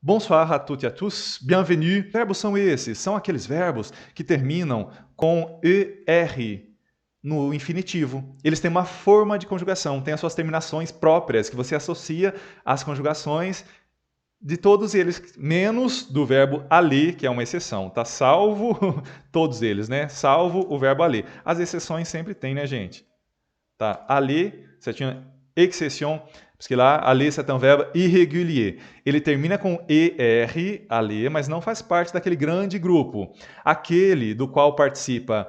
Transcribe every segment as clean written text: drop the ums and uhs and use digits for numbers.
Bonsoir à toutes et à tous, bienvenue. Verbos são esses, são aqueles verbos que terminam com ER no infinitivo. Eles têm uma forma de conjugação, têm as suas terminações próprias que você associa às conjugações de todos eles, menos do verbo aller, que é uma exceção, tá? Salvo todos eles, né? Salvo o verbo aller. As exceções sempre tem, né, gente? Tá? Aller, você tinha exception, porque lá aller c'est un verbe irrégulier. Ele termina com ER, aller, mas não faz parte daquele grande grupo. Aquele do qual participa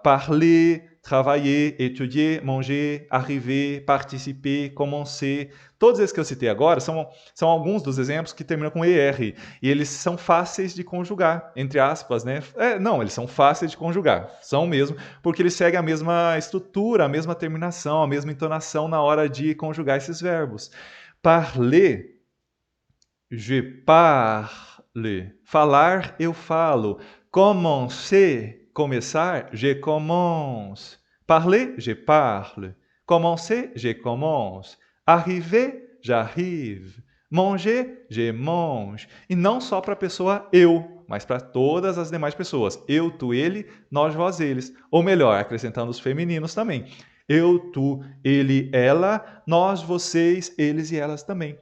parler, travailler, étudier, manger, arriver, participer, commencer. Todos esses que eu citei agora são alguns dos exemplos que terminam com ER. E eles são fáceis de conjugar, entre aspas, né? Não, eles são fáceis de conjugar. São mesmo, porque eles seguem a mesma estrutura, a mesma terminação, a mesma entonação na hora de conjugar esses verbos. Parler, je parle. Falar, eu falo. Commencer, começar, je commence. Parler, je parle. Commencer, je commence. Arriver, j'arrive. Manger, je mange. E não só para a pessoa eu, mas para todas as demais pessoas. Eu, tu, ele, nós, vós, eles. Ou melhor, acrescentando os femininos também. Eu, tu, ele, ela, nós, vocês, eles e elas também.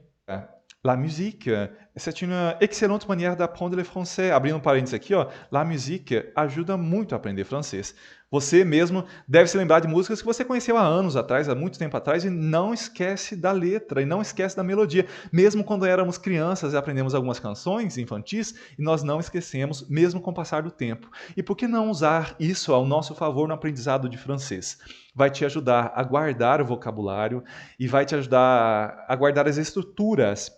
La musique, c'est une excellente manière d'apprendre le français. Abrindo um parênteses aqui, ó, la musique ajuda muito a aprender francês. Você mesmo deve se lembrar de músicas que você conheceu há anos atrás, há muito tempo atrás, e não esquece da letra, e não esquece da melodia. Mesmo quando éramos crianças e aprendemos algumas canções infantis, e nós não esquecemos, mesmo com o passar do tempo. E por que não usar isso ao nosso favor no aprendizado de francês? Vai te ajudar a guardar o vocabulário e vai te ajudar a guardar as estruturas.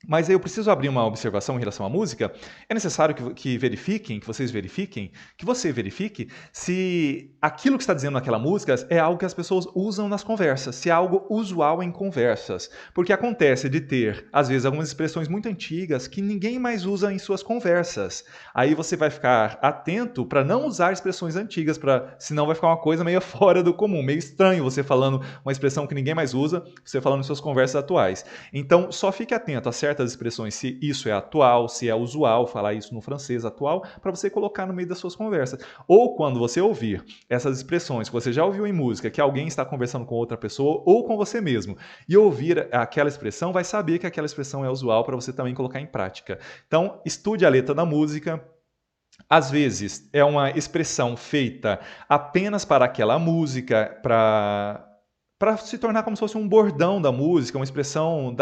Mas eu preciso abrir uma observação em relação à música. É necessário que vocês verifiquem, que você verifique se aquilo que está dizendo naquela música é algo que as pessoas usam nas conversas, se é algo usual em conversas. Porque acontece de ter, às vezes, algumas expressões muito antigas que ninguém mais usa em suas conversas. Aí você vai ficar atento para não usar expressões antigas, senão vai ficar uma coisa meio fora do comum, meio estranho você falando uma expressão que ninguém mais usa, você falando em suas conversas atuais. Então, só fique atento a certas expressões, se isso é atual, se é usual falar isso no francês atual, para você colocar no meio das suas conversas. Ou quando você ouvir essas expressões que você já ouviu em música, que alguém está conversando com outra pessoa ou com você mesmo, e ouvir aquela expressão, vai saber que aquela expressão é usual para você também colocar em prática. Então, estude a letra da música. Às vezes, é uma expressão feita apenas para aquela música, para se tornar como se fosse um bordão da música, uma expressão,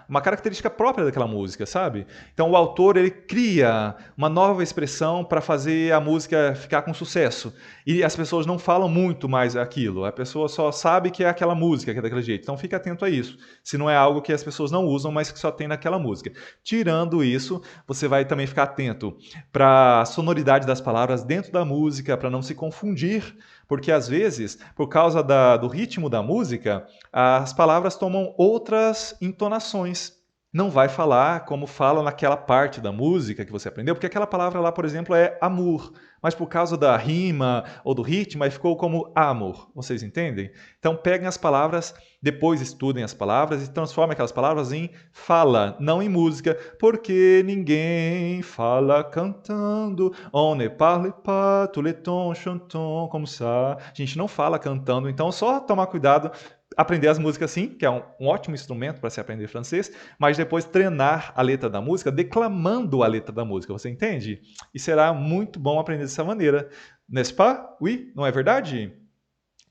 uma característica própria daquela música, sabe? Então o autor ele cria uma nova expressão para fazer a música ficar com sucesso. E as pessoas não falam muito mais aquilo, a pessoa só sabe que é aquela música, que é daquele jeito. Então fica atento a isso, se não é algo que as pessoas não usam, mas que só tem naquela música. Tirando isso, você vai também ficar atento para a sonoridade das palavras dentro da música, para não se confundir, porque às vezes, por causa do ritmo da música, as palavras tomam outras entonações. Não vai falar como fala naquela parte da música que você aprendeu, porque aquela palavra lá, por exemplo, é amour. Mas por causa da rima ou do ritmo, aí ficou como amor. Vocês entendem? Então peguem as palavras, depois estudem as palavras e transformem aquelas palavras em fala, não em música, porque ninguém fala cantando. On ne parle pas, tous les temps chantons comme ça. A gente não fala cantando, então só tomar cuidado, aprender as músicas sim, que é um ótimo instrumento para se aprender francês, mas depois treinar a letra da música, declamando a letra da música, você entende? E será muito bom aprender dessa maneira. N'est-ce pas? Oui? Não é verdade?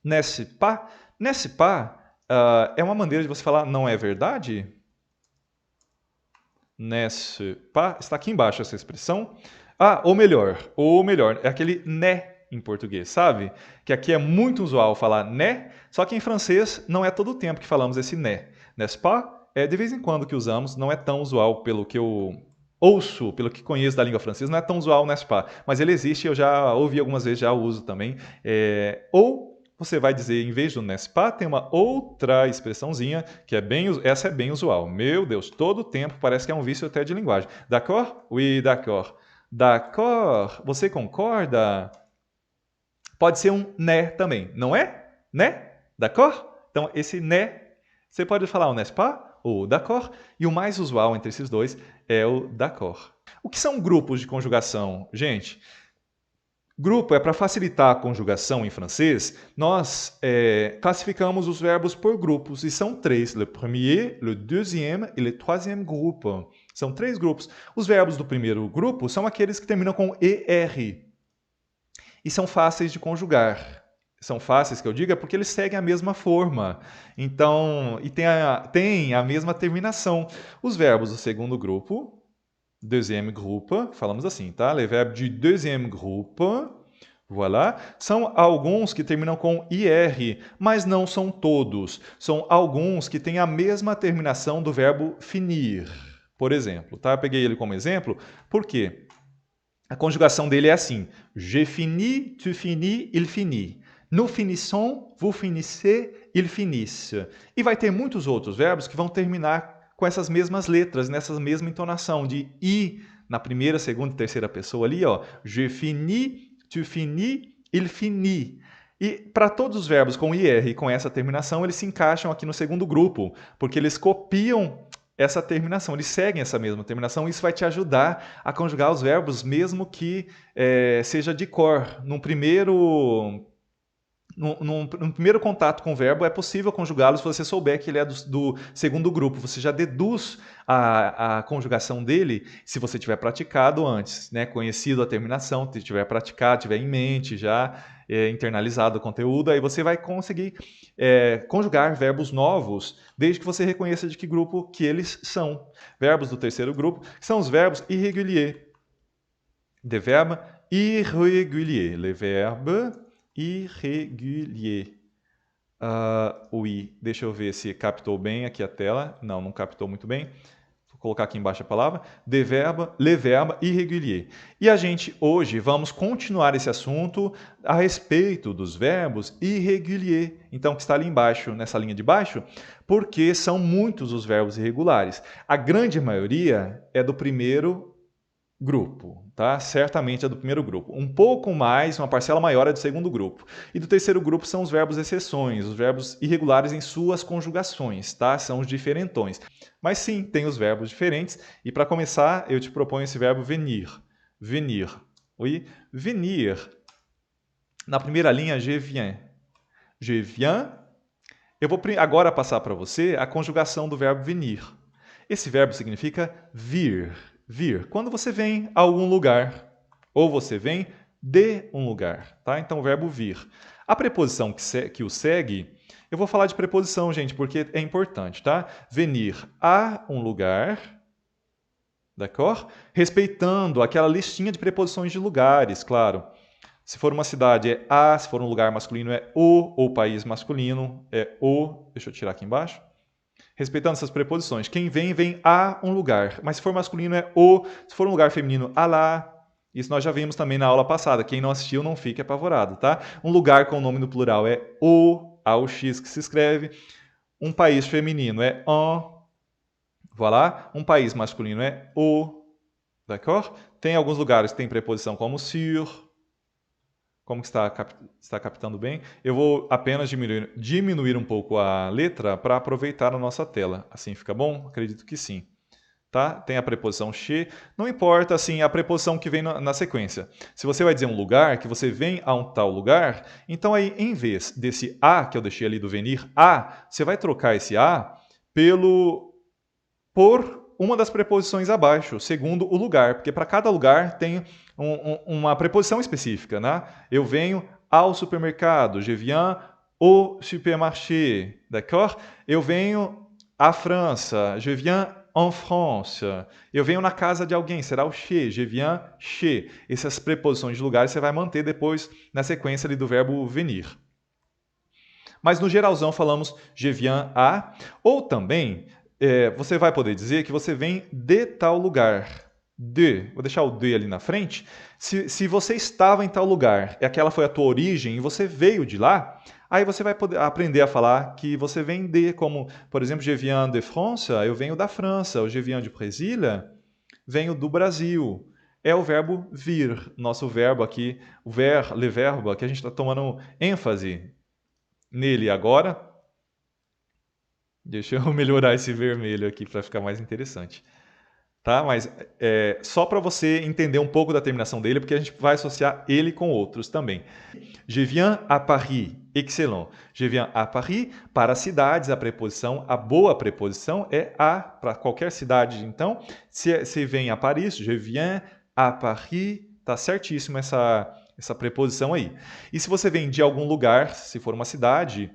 N'est-ce pas? N'est-ce pas é uma maneira de você falar não é verdade? N'est-ce pas? Está aqui embaixo essa expressão. Ou melhor, é aquele né em português, sabe? Que aqui é muito usual falar né, só que em francês não é todo o tempo que falamos esse né. N'est-ce pas? É de vez em quando que usamos, não é tão usual pelo que eu ouço, pelo que conheço da língua francesa, não é tão usual o n'est-ce pas, mas ele existe, eu já ouvi algumas vezes, já uso também. Ou você vai dizer, em vez do n'est-ce pas, tem uma outra expressãozinha, que essa é bem usual. Meu Deus, todo o tempo parece que é um vício até de linguagem. D'accord? Oui, d'accord. D'accord. Você concorda? Pode ser um né também, não é? Né? D'accord? Então, esse né, você pode falar o n'est-ce pas o d'accord, e o mais usual entre esses dois é o d'accord. O que são grupos de conjugação, gente? Grupo é para facilitar a conjugação em francês, nós classificamos os verbos por grupos, e são três, le premier, le deuxième e le troisième groupe. São três grupos. Os verbos do primeiro grupo são aqueles que terminam com ER, e são fáceis de conjugar. São fáceis, que eu digo, é porque eles seguem a mesma forma. Então, e tem a mesma terminação. Os verbos do segundo grupo, deuxième groupe, falamos assim, tá? Les verbes du deuxième groupe, voilà, são alguns que terminam com IR, mas não são todos. São alguns que têm a mesma terminação do verbo finir, por exemplo, tá? Eu peguei ele como exemplo, por quê? A conjugação dele é assim: je finis, tu finis, il finit. Nous finissons, vous finissez, il finisse. E vai ter muitos outros verbos que vão terminar com essas mesmas letras, nessa mesma entonação de I na primeira, segunda e terceira pessoa ali, ó. Je finis, tu finis, il finit. E para todos os verbos com IR e com essa terminação, eles se encaixam aqui no segundo grupo, porque eles copiam essa terminação, eles seguem essa mesma terminação, e isso vai te ajudar a conjugar os verbos, mesmo que seja de cor. Num primeiro contato com o verbo, é possível conjugá-lo se você souber que ele é do segundo grupo. Você já deduz a conjugação dele se você tiver praticado antes, né? Conhecido a terminação, tiver praticado, tiver em mente já internalizado o conteúdo, aí você vai conseguir conjugar verbos novos, desde que você reconheça de que grupo que eles são. Verbos do terceiro grupo, que são os verbos irréguliers. Des verbes irréguliers. Les verbes irrégulier. Oui, deixa eu ver se captou bem aqui a tela. Não, não captou muito bem. Vou colocar aqui embaixo a palavra. Le verbe irrégulier. E a gente hoje vamos continuar esse assunto a respeito dos verbos irréguliers. Então, que está ali embaixo, nessa linha de baixo, porque são muitos os verbos irregulares. A grande maioria é do primeiro grupo, tá? Certamente é do primeiro grupo. Um pouco mais, uma parcela maior é do segundo grupo. E do terceiro grupo são os verbos exceções, os verbos irregulares em suas conjugações, tá? São os diferentões. Mas sim, tem os verbos diferentes. E para começar, eu te proponho esse verbo venir. Venir. Oui? Venir. Na primeira linha, je viens. Je viens. Eu vou agora passar para você a conjugação do verbo venir. Esse verbo significa vir. Vir, quando você vem a algum lugar, ou você vem de um lugar, tá? Então, o verbo vir. A preposição que o segue, eu vou falar de preposição, gente, porque é importante, tá? Venir a um lugar, d'accord? Respeitando aquela listinha de preposições de lugares, claro. Se for uma cidade é a, se for um lugar masculino é o, ou país masculino é o. Deixa eu tirar aqui embaixo. Respeitando essas preposições. Quem vem, vem a um lugar. Mas se for masculino é o, se for um lugar feminino, a lá. Isso nós já vimos também na aula passada. Quem não assistiu, não fique apavorado, tá? Um lugar com o nome no plural é o, A-U-X que se escreve. Um país feminino é un. Voilà. Um país masculino é o. D'accord? Tem alguns lugares que tem preposição como sur. Como que está captando bem? Eu vou apenas diminuir um pouco a letra para aproveitar a nossa tela. Assim fica bom? Acredito que sim. Tá? Tem a preposição che. Não importa assim, a preposição que vem na sequência. Se você vai dizer um lugar, que você vem a um tal lugar, então aí em vez desse a que eu deixei ali do venir, a, você vai trocar esse a por uma das preposições abaixo, segundo o lugar, porque para cada lugar tem uma preposição específica, né? Eu venho ao supermercado, je viens au supermarché, d'accord? Eu venho à França, je viens en France. Eu venho na casa de alguém, será o chez, je viens chez. Essas preposições de lugar você vai manter depois na sequência ali do verbo venir. Mas no geralzão falamos je viens à, ou também você vai poder dizer que você vem de tal lugar. Vou deixar o de ali na frente. Se você estava em tal lugar e aquela foi a tua origem e você veio de lá, aí você vai poder aprender a falar que você vem de, como, por exemplo, je viens de France, eu venho da França. Ou je viens du Brésil, venho do Brasil. É o verbo vir, nosso verbo aqui, le verbo, que a gente está tomando ênfase nele agora. Deixa eu melhorar esse vermelho aqui para ficar mais interessante. Tá? Mas só para você entender um pouco da terminação dele, porque a gente vai associar ele com outros também. Je viens à Paris. Excellent. Je viens à Paris. Para cidades, a boa preposição é à, para qualquer cidade. Então, se vem a Paris, je viens à Paris, tá certíssimo essa preposição aí. E se você vem de algum lugar, se for uma cidade,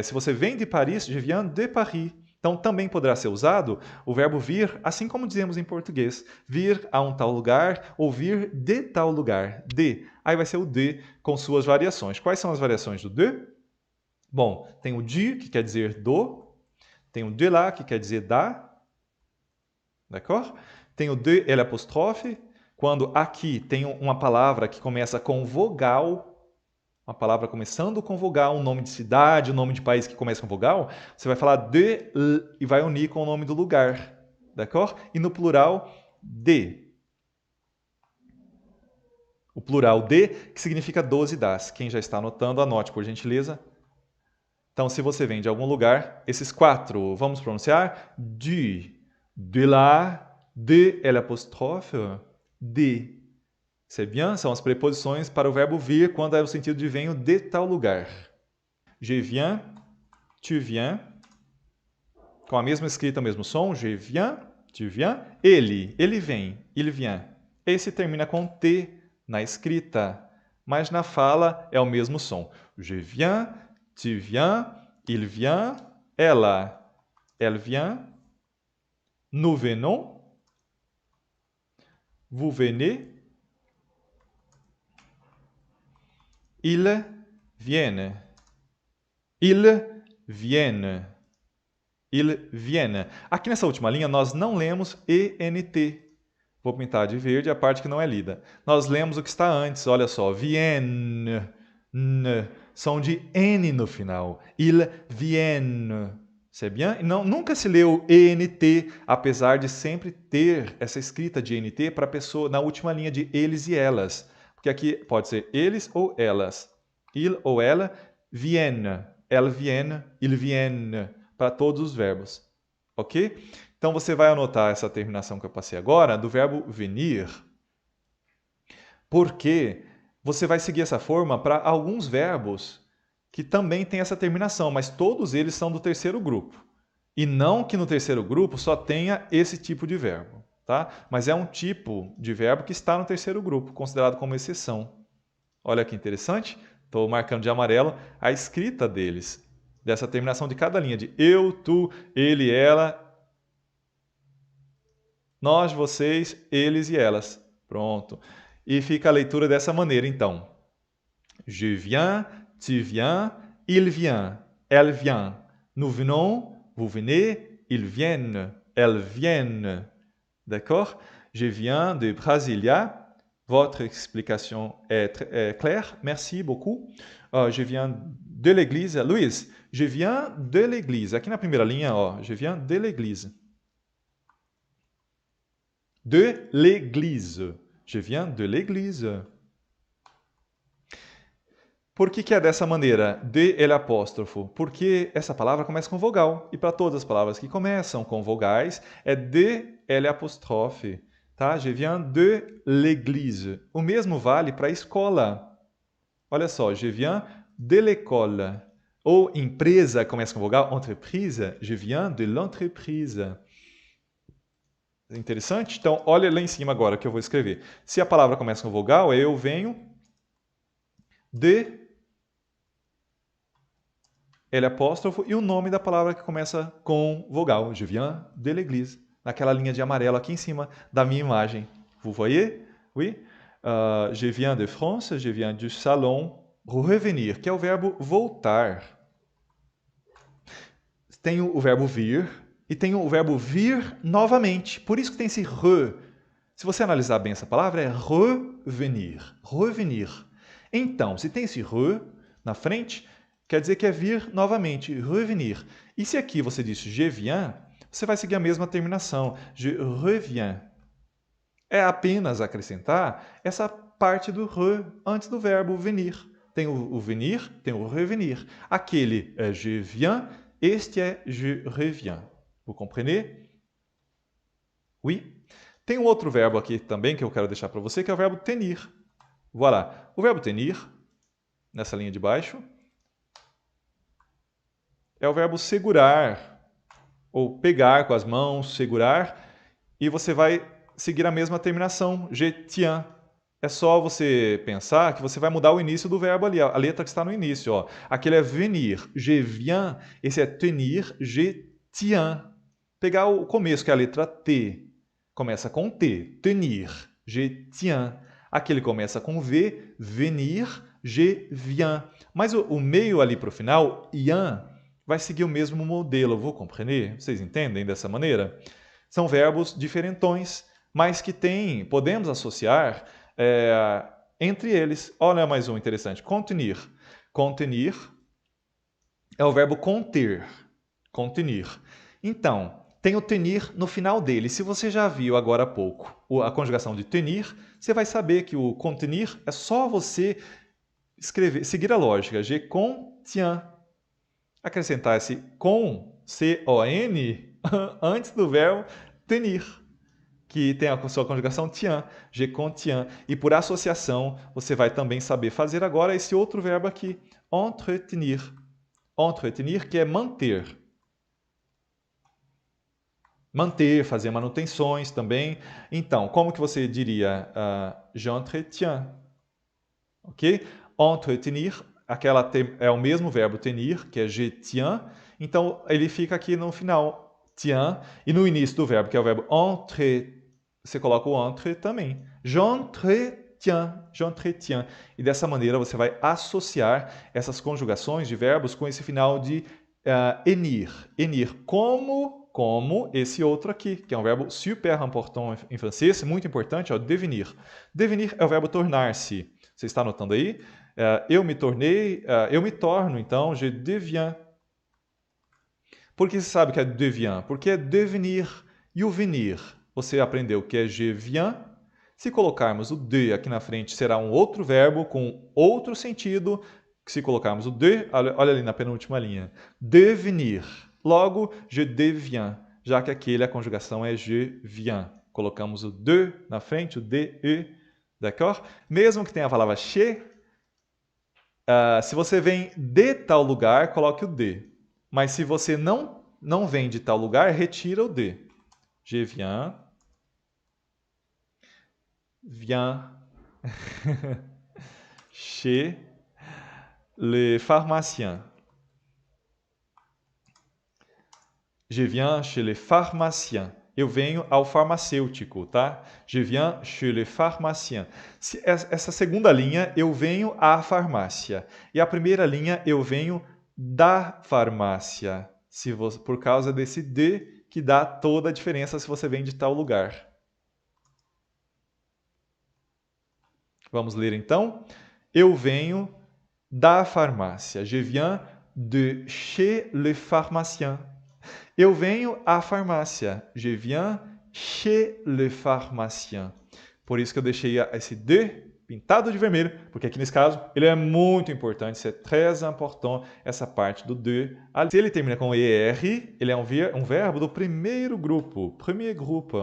se você vem de Paris, je viens de Paris. Então, também poderá ser usado o verbo vir, assim como dizemos em português. Vir a um tal lugar ou vir de tal lugar. De. Aí vai ser o de com suas variações. Quais são as variações do de? Bom, tem o de, que quer dizer do. Tem o de lá, que quer dizer da. D'accord? Tem o de L apóstrofe. Quando aqui tem uma palavra que começa com vogal, uma palavra começando com vogal, um nome de cidade, um nome de país que começa com vogal, você vai falar de e vai unir com o nome do lugar. D'accord? E no plural, de. O plural de, que significa 12 das. Quem já está anotando, anote, por gentileza. Então, se você vem de algum lugar, esses 4, vamos pronunciar? De lá, de L apóstrofe, de. C'est bien? São as preposições para o verbo vir quando é o sentido de venho de tal lugar. Je viens, tu viens. Com a mesma escrita, o mesmo som. Je viens, tu viens. Ele vem, il vient. Esse termina com T na escrita, mas na fala é o mesmo som. Je viens, tu viens, il vient, elle vient, nous venons, vous venez, ils viennent. Ils viennent. Ils viennent. Aqui nessa última linha, nós não lemos ENT. Vou pintar de verde a parte que não é lida. Nós lemos o que está antes. Olha só. Viennent. Som de N no final. Ils viennent. C'est bien? Nunca se leu ENT, apesar de sempre ter essa escrita de ENT para a pessoa na última linha de eles e elas. Porque aqui pode ser eles ou elas. Il ou ela viennent. Elles viennent, ils viennent. Para todos os verbos. Ok? Então você vai anotar essa terminação que eu passei agora do verbo venir. Porque você vai seguir essa forma para alguns verbos que também têm essa terminação, mas todos eles são do terceiro grupo. E não que no terceiro grupo só tenha esse tipo de verbo. Tá? Mas é um tipo de verbo que está no terceiro grupo, considerado como exceção. Olha que interessante. Estou marcando de amarelo a escrita deles, dessa terminação de cada linha, de eu, tu, ele, ela, nós, vocês, eles e elas. Pronto. E fica a leitura dessa maneira, então. Je viens, tu viens, il vient, elle vient, nous venons, vous venez, ils viennent, elles viennent. D'accord? Je viens de Brasilia. Votre explication est claire. Merci beaucoup. Je viens de l'église. Luiz, je viens de l'église. Aqui na primeira linha, ó, je viens de l'église. De l'église. Je viens de l'église. Por que é dessa maneira? De L apóstrofo. Porque essa palavra começa com vogal. E para todas as palavras que começam com vogais, é de L apóstrofe. Tá? Je viens de l'église. O mesmo vale para a escola. Olha só, je viens de l'école. Ou empresa começa com vogal, entreprise. Je viens de l'entreprise. Interessante? Então, olha lá em cima agora que eu vou escrever. Se a palavra começa com vogal, eu venho de L apóstrofo e o nome da palavra que começa com vogal. Je viens de l'église. Naquela linha de amarelo aqui em cima da minha imagem. Vous voyez? Oui? Je viens de France, je viens du salon. Revenir, que é o verbo voltar. Tem o verbo vir e tem o verbo vir novamente. Por isso que tem esse re. Se você analisar bem essa palavra, é revenir. Revenir. Então, se tem esse re na frente, quer dizer que é vir novamente, revenir. E se aqui você disse je viens, você vai seguir a mesma terminação. Je reviens. É apenas acrescentar essa parte do re antes do verbo venir. Tem o venir, tem o revenir. Aquele é je viens Este é je reviens. Vous comprenez? Oui. Tem um outro verbo aqui também que eu quero deixar para você, que é o verbo tenir. Voilà. O verbo tenir, nessa linha de baixo, é o verbo segurar, ou pegar com as mãos, segurar, e você vai seguir a mesma terminação, je tiens. É só você pensar que você vai mudar o início do verbo ali, a letra que está no início. Ó. Aquele é venir, je viens. Esse é tenir, je tiens. Pegar o começo, que é a letra T. Começa com T, tenir, je tiens. Aquele começa com V, venir, je viens. Mas o meio ali para o final, ian, vai seguir o mesmo modelo. Vou compreender? Vocês entendem dessa maneira? São verbos diferentões, mas que podemos associar entre eles. Olha mais um interessante. Contenir. Contenir é o verbo conter. Contenir. Então, tem o tenir no final dele. Se você já viu agora há pouco a conjugação de tenir, você vai saber que o contenir é só você seguir a lógica. Je contiens. Acrescentar esse com, C-O-N, antes do verbo tenir, que tem a sua conjugação tien, je contiens. E por associação, você vai também saber fazer agora esse outro verbo aqui, entretenir. Entretenir, que é manter. Manter, fazer manutenções também. Então, como que você diria j'entretiens? Ok? Entretenir, é o mesmo verbo tenir, que é je tiens. Então, ele fica aqui no final, tiens. E no início do verbo, que é o verbo entre, você coloca o entre também. J'entretiens, j'entretiens. E dessa maneira você vai associar essas conjugações de verbos com esse final de enir. Enir, como esse outro aqui, que é um verbo super important em francês, muito importante, devenir. Devenir é o verbo tornar-se. Você está anotando aí? Eu me tornei, eu me torno, então, je deviens. Por que você sabe que é deviens? Porque é devenir. E o venir? Você aprendeu que é je viens. Se colocarmos o de aqui na frente, será um outro verbo com outro sentido. Se colocarmos o de, olha ali na penúltima linha, devenir. Logo, je deviens, já que aquele a conjugação é je viens. Colocamos o de na frente, o de, e, d'accord? Mesmo que tenha a palavra chez, se você vem de tal lugar, coloque o de. Mas se você não vem de tal lugar, retira o de. Je viens. Viens. Chez le pharmacien. Je viens chez le pharmacien. Eu venho ao farmacêutico, tá? Je viens chez le pharmacien. Essa segunda linha, eu venho à farmácia. E a primeira linha, eu venho da farmácia. Por causa desse de, que dá toda a diferença se você vem de tal lugar. Vamos ler então? Eu venho da farmácia. Je viens de chez le pharmacien. Eu venho à farmácia. Je viens chez le pharmacien. Por isso que eu deixei esse de pintado de vermelho, porque aqui nesse caso ele é muito importante, c'est très important, essa parte do de. Se ele termina com er, ele é um verbo do primeiro grupo, premier groupe.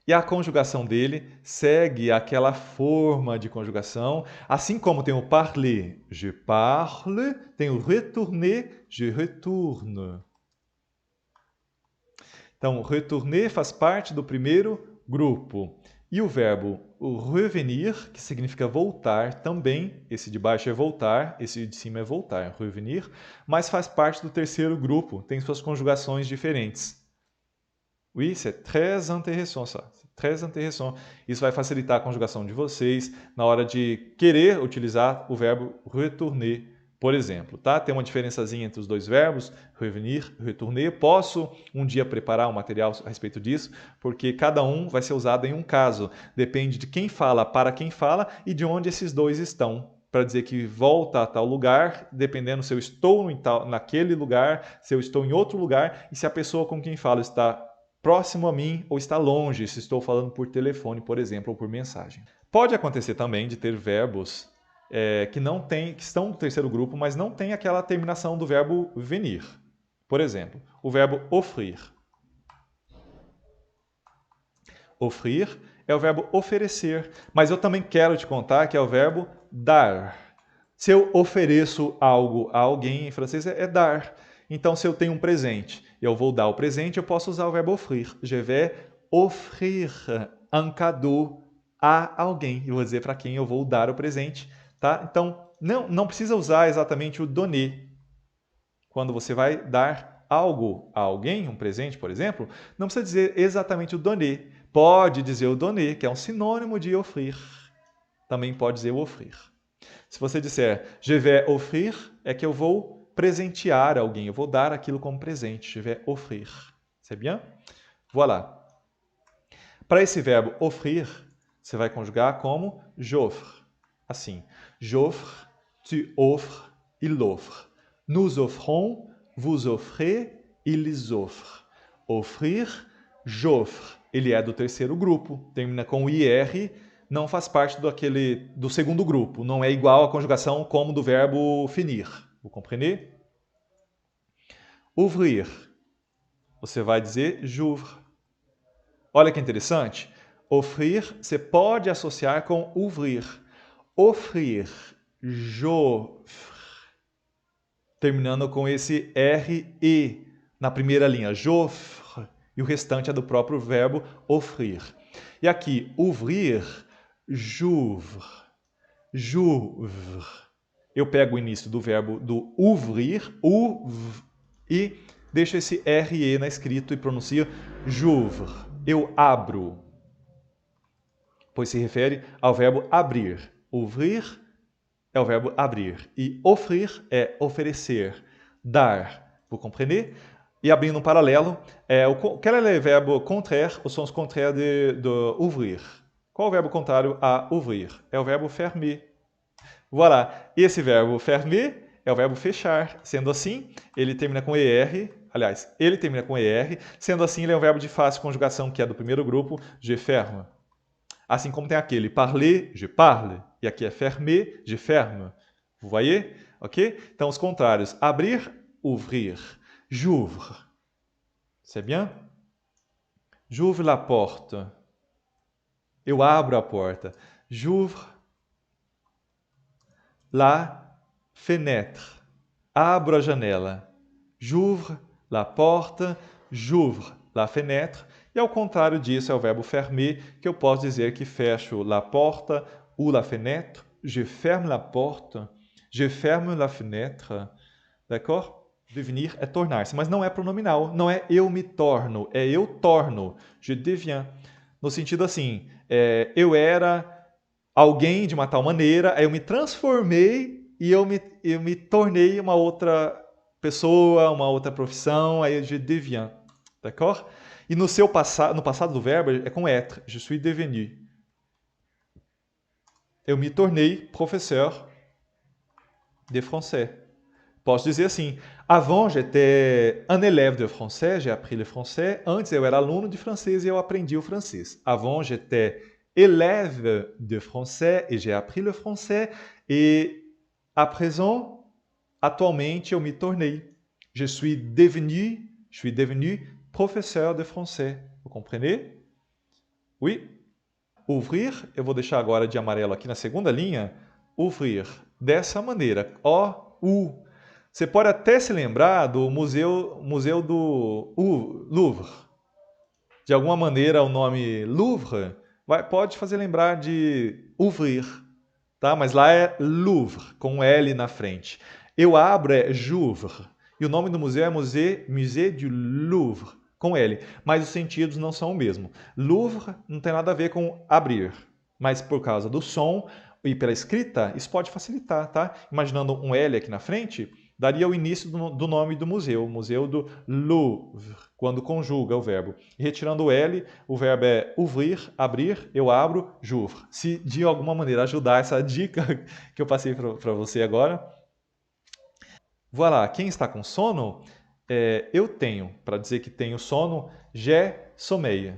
E a conjugação dele segue aquela forma de conjugação, assim como tem o parler, je parle, tem o retourner, je retourne. Então, retourner faz parte do primeiro grupo. E o verbo revenir, que significa voltar, também, esse de baixo é voltar, esse de cima é voltar, revenir, mas faz parte do terceiro grupo, tem suas conjugações diferentes. Oui, c'est très intéressant ça. Très intéressant. Isso vai facilitar a conjugação de vocês na hora de querer utilizar o verbo retourner, por exemplo. Tá? Tem uma diferençazinha entre os dois verbos, revenir, retourner. Posso um dia preparar um material a respeito disso, porque cada um vai ser usado em um caso. Depende de quem fala para quem fala e de onde esses dois estão. Para dizer que volta a tal lugar, dependendo se eu estou naquele lugar, se eu estou em outro lugar e se a pessoa com quem falo está próximo a mim ou está longe, se estou falando por telefone, por exemplo, ou por mensagem. Pode acontecer também de ter verbos que estão no terceiro grupo, mas não tem aquela terminação do verbo venir. Por exemplo, o verbo offrir. Offrir é o verbo oferecer, mas eu também quero te contar que é o verbo dar. Se eu ofereço algo a alguém, em francês é dar. Então, se eu tenho um presente, eu vou dar o presente, eu posso usar o verbo offrir. Je vais offrir un cadeau a alguém. Eu vou dizer para quem eu vou dar o presente. Tá? Então, não precisa usar exatamente o donner. Quando você vai dar algo a alguém, um presente, por exemplo, não precisa dizer exatamente o donner. Pode dizer o donner, que é um sinônimo de offrir. Também pode dizer o offrir. Se você disser je vais offrir, é que eu vou presentear alguém, eu vou dar aquilo como presente. Je vais offrir. C'est bien? Voilà. Para esse verbo offrir, você vai conjugar como j'offre. Assim, j'offre, tu offres, il offre. Nous offrons, vous offrez, ils offrent. Offrir, j'offre. Ele é do terceiro grupo, termina com IR, não faz parte do segundo grupo, não é igual à conjugação como do verbo finir. Vous comprenez? Ouvrir. Você vai dizer j'ouvre. Olha que interessante. Offrir, você pode associar com ouvrir. Offrir, j'offre. Terminando com esse RE na primeira linha, j'offre, e o restante é do próprio verbo offrir. E aqui, ouvrir, j'ouvre, j'ouvre. Eu pego o início do verbo do ouvrir, e deixo esse RE na escrita e pronuncio j'ouvre. Eu abro, pois se refere ao verbo abrir. Ouvrir é o verbo abrir. E offrir é oferecer, dar. Vous comprenez? E abrindo um paralelo, quel est le verbe contraire, os sons contraires de ouvrir? Qual é o verbo contrário a ouvrir? É o verbo fermer. Voilà. E esse verbo fermer é o verbo fechar. Sendo assim, ele termina com ER. Aliás, ele termina com ER. Sendo assim, ele é um verbo de fácil conjugação, que é do primeiro grupo, je ferme. Assim como tem aquele parler, je parle. E aqui é fermer, je ferme. Vous voyez? Ok? Então, os contrários. Abrir, ouvrir. J'ouvre. C'est bien? J'ouvre la porte. Eu abro a porta. J'ouvre la fenêtre. Abro a janela. J'ouvre la porte. J'ouvre la fenêtre. E ao contrário disso é o verbo fermer, que eu posso dizer que fecho la porta ou la fenêtre. Je ferme la porte. Je ferme la fenêtre. D'accord? Devenir é tornar-se, mas não é pronominal. Não é eu me torno, é eu torno. Je deviens. No sentido assim, eu era alguém de uma tal maneira, aí eu me transformei e eu me tornei uma outra pessoa, uma outra profissão, aí je deviens. D'accord? E no passado do verbo é com être. Je suis devenu. Eu me tornei professeur de français. Posso dizer assim, avant j'étais un élève de français, j'ai appris le français. Antes eu era aluno de francês e eu aprendi o francês. Avant j'étais élève de français et j'ai appris le français. Et à présent, atualmente eu me tornei. Je suis devenu professeur de français. Vous comprenez? Oui. Ouvrir, eu vou deixar agora de amarelo aqui na segunda linha. Ouvrir, dessa maneira. O-U. Você pode até se lembrar do museu do Louvre. De alguma maneira, o nome Louvre pode fazer lembrar de ouvrir. Tá? Mas lá é Louvre, com um L na frente. Eu abro é j'ouvre. E o nome do museu é Musée du Louvre, com L. Mas os sentidos não são o mesmo. Louvre não tem nada a ver com abrir. Mas por causa do som e pela escrita, isso pode facilitar, tá? Imaginando um L aqui na frente, daria o início do nome do museu, o Museu do Louvre, quando conjuga o verbo. E retirando o L, o verbo é ouvrir, abrir, eu abro, j'ouvre. Se de alguma maneira ajudar essa dica que eu passei para você agora. Voilà, quem está com sono, eu tenho, para dizer que tenho sono, j'ai sommeil.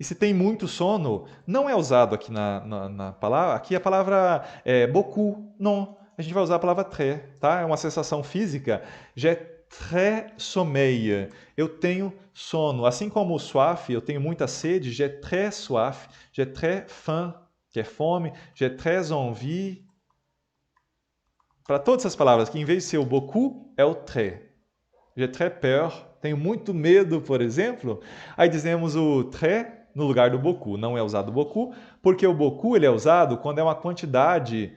E se tem muito sono, não é usado aqui na palavra. Aqui a palavra é beaucoup, não. A gente vai usar a palavra très, tá? É uma sensação física. J'ai très sommeil. Eu tenho sono. Assim como soif, eu tenho muita sede. J'ai très soif. J'ai très faim, que é fome. J'ai très envie. Para todas essas palavras, que em vez de ser o beaucoup, é o très. J'ai très peur, tenho muito medo, por exemplo. Aí dizemos o très no lugar do beaucoup. Não é usado o beaucoup, porque o beaucoup ele é usado quando é uma quantidade,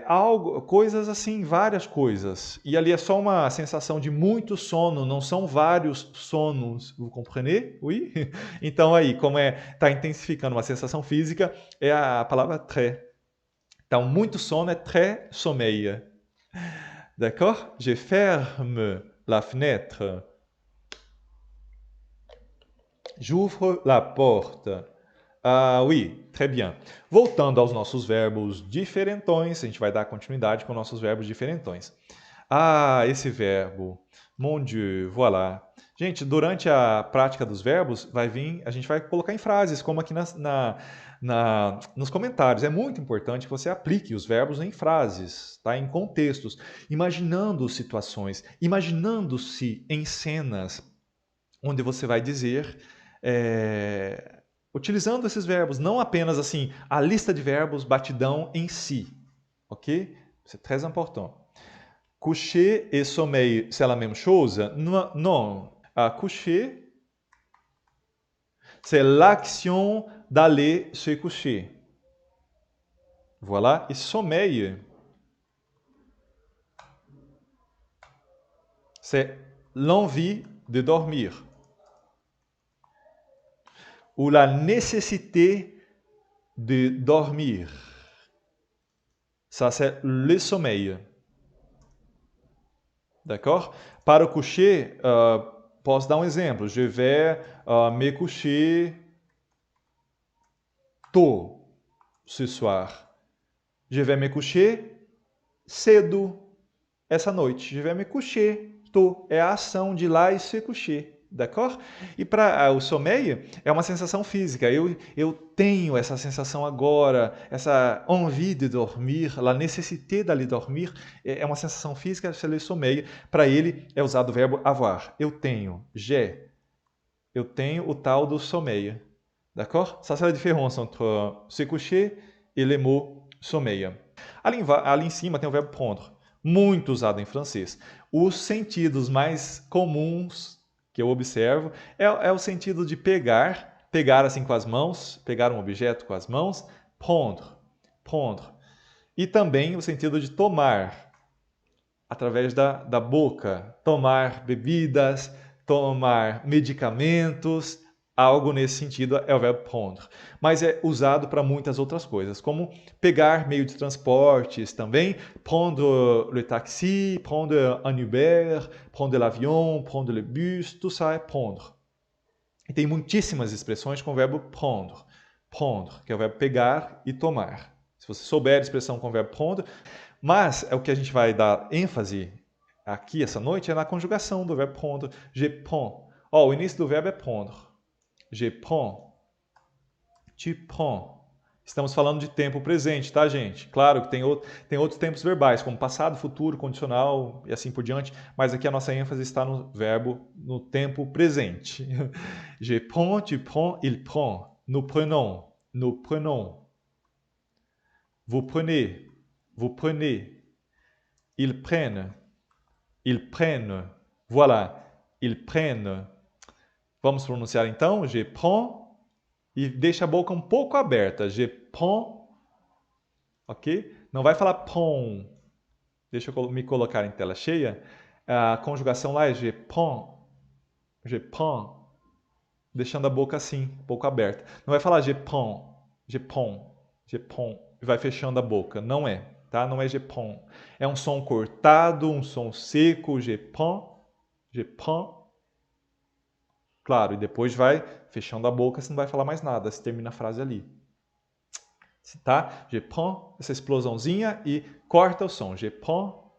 algo, coisas assim, várias coisas. E ali é só uma sensação de muito sono, não são vários sonos. Vous comprenez? Oui? Então aí, como está intensificando uma sensação física, é a palavra très. Então, muito sono é très sommeil. D'accord? Je ferme la fenêtre. J'ouvre la porte. Ah, oui, très bien. Voltando aos nossos verbos diferentões, a gente vai dar continuidade com nossos verbos diferentões. Ah, esse verbo. Mon Dieu, voilà. Gente, durante a prática dos verbos, a gente vai colocar em frases, como aqui nos comentários. É muito importante que você aplique os verbos em frases, tá? Em contextos, imaginando situações, imaginando-se em cenas, onde você vai dizer, utilizando esses verbos, não apenas assim, a lista de verbos, batidão em si, ok? C'est très important. Coucher et sommeil, c'est la même chose? Non. Coucher, c'est l'action d'aller se coucher. Voilà. Et sommeil, c'est l'envie de dormir. Ou la nécessité de dormir. Ça, c'est le sommeil. D'accord? Para o coucher, posso dar um exemplo. Je vais me coucher tôt ce soir. Je vais me coucher cedo essa noite. Je vais me coucher tôt. É a ação de ir lá e se coucher. D'accord? E para o sommeil é uma sensação física. Eu tenho essa sensação agora, essa envie de dormir, la nécessité d'aller dormir, é uma sensação física, c'est le sommeil. Para ele é usado o verbo avoir. Eu tenho, j'ai. Eu tenho o tal do sommeil. D'accord? Ça, c'est la différence entre se coucher et le mot sommeil. Ali em cima tem o verbo prendre, muito usado em francês. Os sentidos mais comuns que eu observo é o sentido de pegar assim com as mãos, pegar um objeto com as mãos, prendre. E também o sentido de tomar, através da boca, tomar bebidas, tomar medicamentos, algo nesse sentido é o verbo prendre. Mas é usado para muitas outras coisas, como pegar meio de transportes também, prendre le taxi, prendre un Uber, prendre l'avion, prendre le bus, tout ça é prendre. E tem muitíssimas expressões com o verbo prendre, que é o verbo pegar e tomar. Se você souber a expressão com o verbo prendre, mas o que a gente vai dar ênfase aqui essa noite é na conjugação do verbo prendre. Je prends. O início do verbo é prendre. Je prends. Tu prends. Estamos falando de tempo presente, tá, gente? Claro que tem outros tempos verbais, como passado, futuro, condicional e assim por diante, mas aqui a nossa ênfase está no verbo, no tempo presente. Je prends, tu prends, il prend. Nous prenons. Vous prenez. Ils prennent. Voilà, ils prennent. Vamos pronunciar então, je prends, e deixa a boca um pouco aberta. Je prends, ok? Não vai falar prends. Deixa eu me colocar em tela cheia. A conjugação lá é je prends, deixando a boca assim, um pouco aberta. Não vai falar je prends, e vai fechando a boca. Não é, tá? Não é je prends. É um som cortado, um som seco, je prends. Claro, e depois vai fechando a boca, você não vai falar mais nada, você termina a frase ali. Tá? Je prends, essa explosãozinha e corta o som. Je prends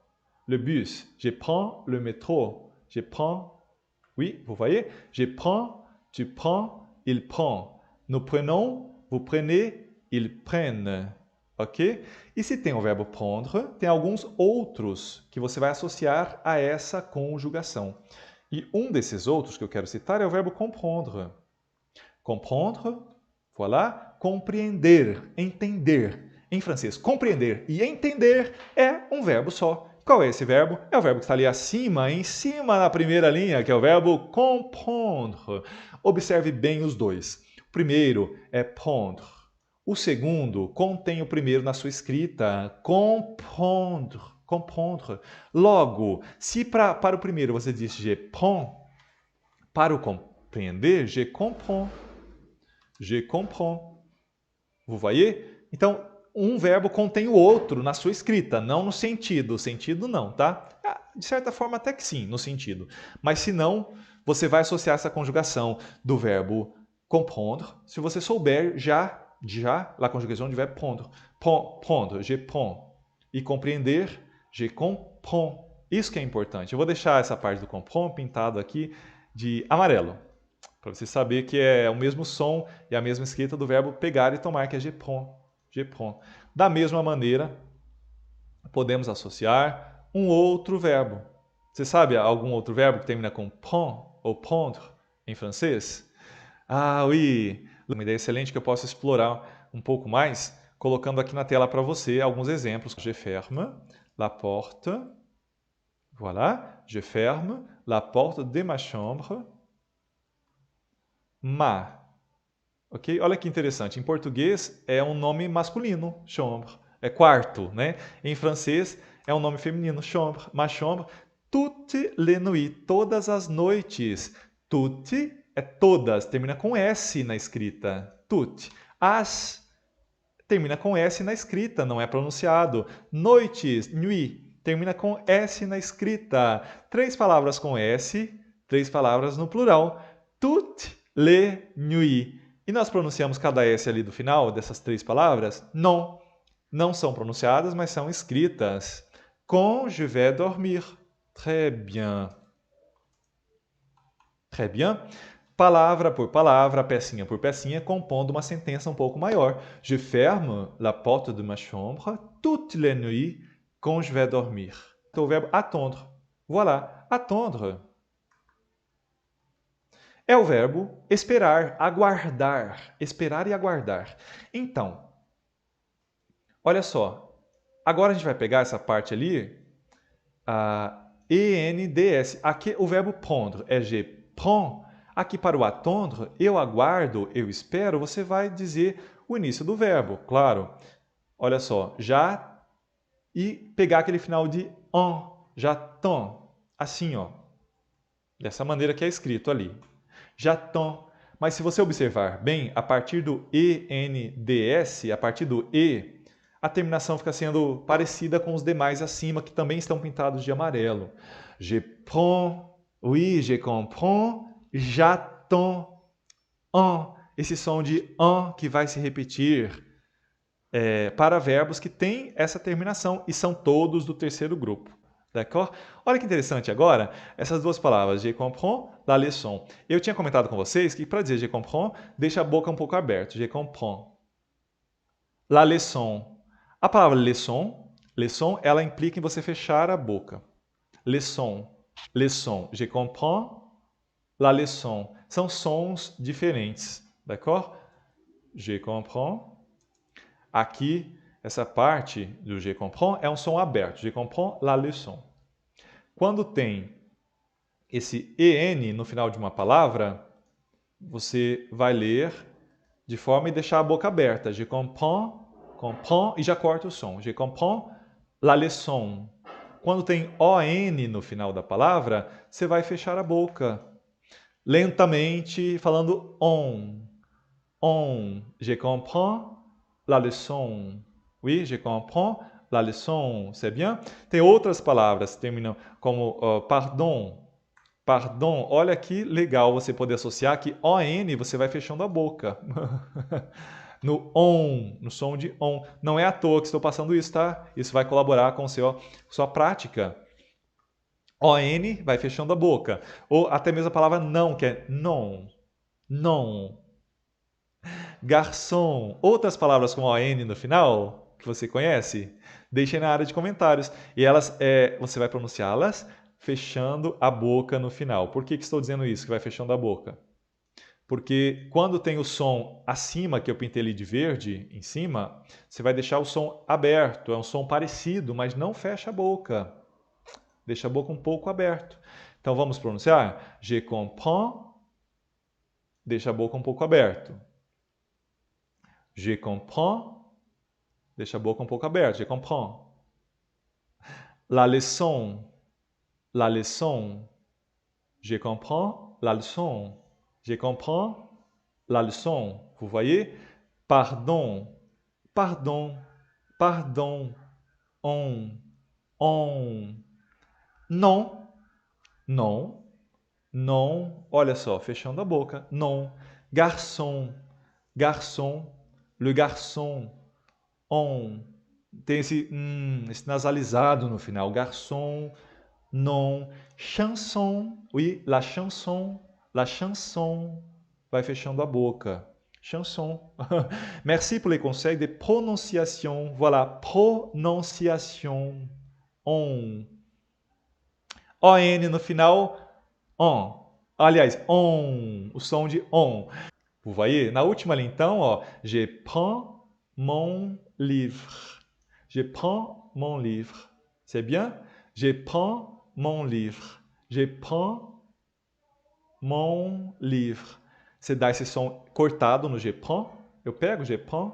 le bus, je prends le métro, je prends... Oui, vous voyez? Je prends, tu prends, il prend. No prénom, vous prenez, ils prennent. Ok? E se tem o verbo prendre, tem alguns outros que você vai associar a essa conjugação. E um desses outros que eu quero citar é o verbo comprendre. Comprendre, voilà, compreender, entender. Em francês, compreender e entender é um verbo só. Qual é esse verbo? É o verbo que está ali acima, em cima na primeira linha, que é o verbo comprendre. Observe bem os dois. O primeiro é prendre. O segundo contém o primeiro na sua escrita. Comprendre. Comprendre. Logo, se para o primeiro você diz je prends, para o compreender, je comprends. Je comprends. Vous voyez? Então, um verbo contém o outro na sua escrita, não no sentido. Sentido não, tá? De certa forma até que sim, no sentido. Mas se não, você vai associar essa conjugação do verbo comprendre. Se você souber já la conjugação de verbo prendre. Prendre, je prends. E compreender, je comprends. Isso que é importante. Eu vou deixar essa parte do comprends pintado aqui de amarelo, para você saber que é o mesmo som e a mesma escrita do verbo pegar e tomar, que é je prends. Je prends. Da mesma maneira, podemos associar um outro verbo. Você sabe algum outro verbo que termina com prend ou prendre em francês? Ah, oui! Uma ideia excelente que eu posso explorar um pouco mais, colocando aqui na tela para você alguns exemplos. Je ferme la porte. Voilà. Je ferme la porte de ma chambre. Ma. Ok? Olha que interessante. Em português é um nome masculino, chambre. É quarto, né? Em francês é um nome feminino, chambre. Ma chambre. Toutes les nuits. Todas as noites. Toutes é todas. Termina com S na escrita. Toutes. As termina com S na escrita, não é pronunciado. Noites, nuit. Termina com S na escrita. 3 palavras com S, 3 palavras no plural. Toutes les nuits. E nós pronunciamos cada S ali do final dessas 3 palavras? Não. Não são pronunciadas, mas são escritas. Quand je vais dormir. Très bien. Très bien. Palavra por palavra, pecinha por pecinha, compondo uma sentença um pouco maior. Je ferme la porte de ma chambre toutes les nuits quand je vais dormir. Então, o verbo attendre. Voilà, attendre. É o verbo esperar, aguardar. Esperar e aguardar. Então, olha só. Agora a gente vai pegar essa parte ali, a ENDS. Aqui o verbo prendre é je prends. Aqui para o attendre, eu aguardo, eu espero, você vai dizer o início do verbo, claro. Olha só, já e pegar aquele final de en, j'attends, assim, ó. Dessa maneira que é escrito ali. J'attends. Mas se você observar bem, a partir do ENDS, a partir do E, a terminação fica sendo parecida com os demais acima, que também estão pintados de amarelo. Je prends, oui, je comprends, j'attends. Esse som de que vai se repetir para verbos que têm essa terminação e são todos do terceiro grupo. D'accord? Olha que interessante agora, essas duas palavras, je comprends, la leçon. Eu tinha comentado com vocês que para dizer je comprends, deixa a boca um pouco aberta. Je comprends. La leçon. A palavra leçon, ela implica em você fechar a boca. Leçon, leçon. Je comprends, la leçon. São sons diferentes, d'accord? Je comprends. Aqui, essa parte do je comprends é um som aberto. Je comprends la leçon. Quando tem esse EN no final de uma palavra, você vai ler de forma e deixar a boca aberta. Je comprends, comprends, e já corta o som. Je comprends la leçon. Quando tem ON no final da palavra, você vai fechar a boca. Lentamente, falando on. On. Je comprends la leçon. Oui, je comprends la leçon. C'est bien? Tem outras palavras que terminam como pardon. Pardon. Olha que legal você poder associar que ON você vai fechando a boca. No on, no som de on. Não é à toa que estou passando isso, tá? Isso vai colaborar com sua prática. ON vai fechando a boca. Ou até mesmo a palavra não, que é non. Non. Garçom. Outras palavras com ON no final, que você conhece? Deixem na área de comentários. E elas, você vai pronunciá-las fechando a boca no final. Por que estou dizendo isso, que vai fechando a boca? Porque quando tem o som acima, que eu pintei ali de verde, em cima, você vai deixar o som aberto. É um som parecido, mas não fecha a boca. Deixa a boca um pouco aberta. Então vamos pronunciar? Je comprends. Deixa a boca um pouco aberto. Je comprends. Deixa a boca um pouco aberta. Je comprends. La leçon. La leçon. Je comprends la leçon. Je comprends la leçon. Vous voyez? Pardon. Pardon. Pardon. On. On. Non. Non. Non. Olha só, fechando a boca. Non. Garçom. Garçom. Le garçon. On. Tem esse nasalizado no final. Garçom. Non. Chanson. Oui, la chanson. La chanson. Vai fechando a boca. Chanson. Merci pour les conseils de prononciation. Voilà, prononciation. On. ON no final. On. Aliás, on. O som de on. Vous voyez? Na última linha, então, ó. Je prends mon livre. Je prends mon livre. C'est bien? Je prends mon livre. Je prends mon livre. Você dá esse som cortado no je prends. Eu pego je prends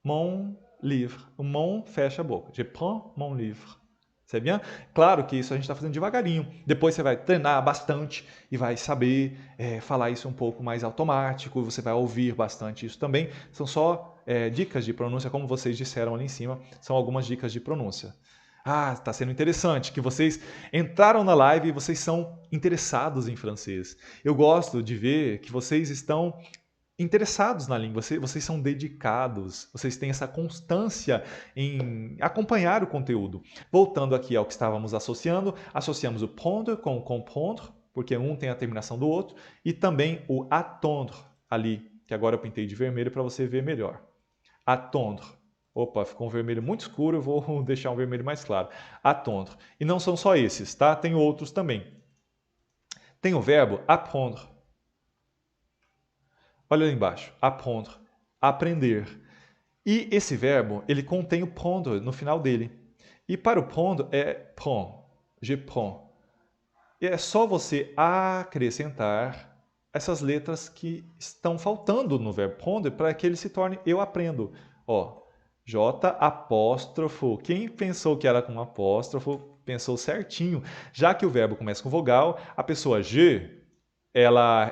mon livre. O mon fecha a boca. Je prends mon livre. C'est bien? Claro que isso a gente está fazendo devagarinho. Depois você vai treinar bastante e vai saber falar isso um pouco mais automático. Você vai ouvir bastante isso também. São só dicas de pronúncia, como vocês disseram ali em cima. São algumas dicas de pronúncia. Ah, está sendo interessante que vocês entraram na live e vocês são interessados em francês. Eu gosto de ver que vocês estão interessados na língua, vocês são dedicados, vocês têm essa constância em acompanhar o conteúdo. Voltando aqui ao que estávamos associando, associamos o prendre com o comprendre, porque um tem a terminação do outro, e também o attendre ali, que agora eu pintei de vermelho para você ver melhor. Attendre. Opa, ficou um vermelho muito escuro, eu vou deixar um vermelho mais claro. Attendre. E não são só esses, tá? Tem outros também. Tem o verbo apprendre. Olha ali embaixo, apprendre, aprender. E esse verbo, ele contém o prendre no final dele. E para o prendre é prends, je prends. E é só você acrescentar essas letras que estão faltando no verbo prendre para que ele se torne eu aprendo. Ó, J apóstrofo. Quem pensou que era com apóstrofo, pensou certinho. Já que o verbo começa com vogal, a pessoa je,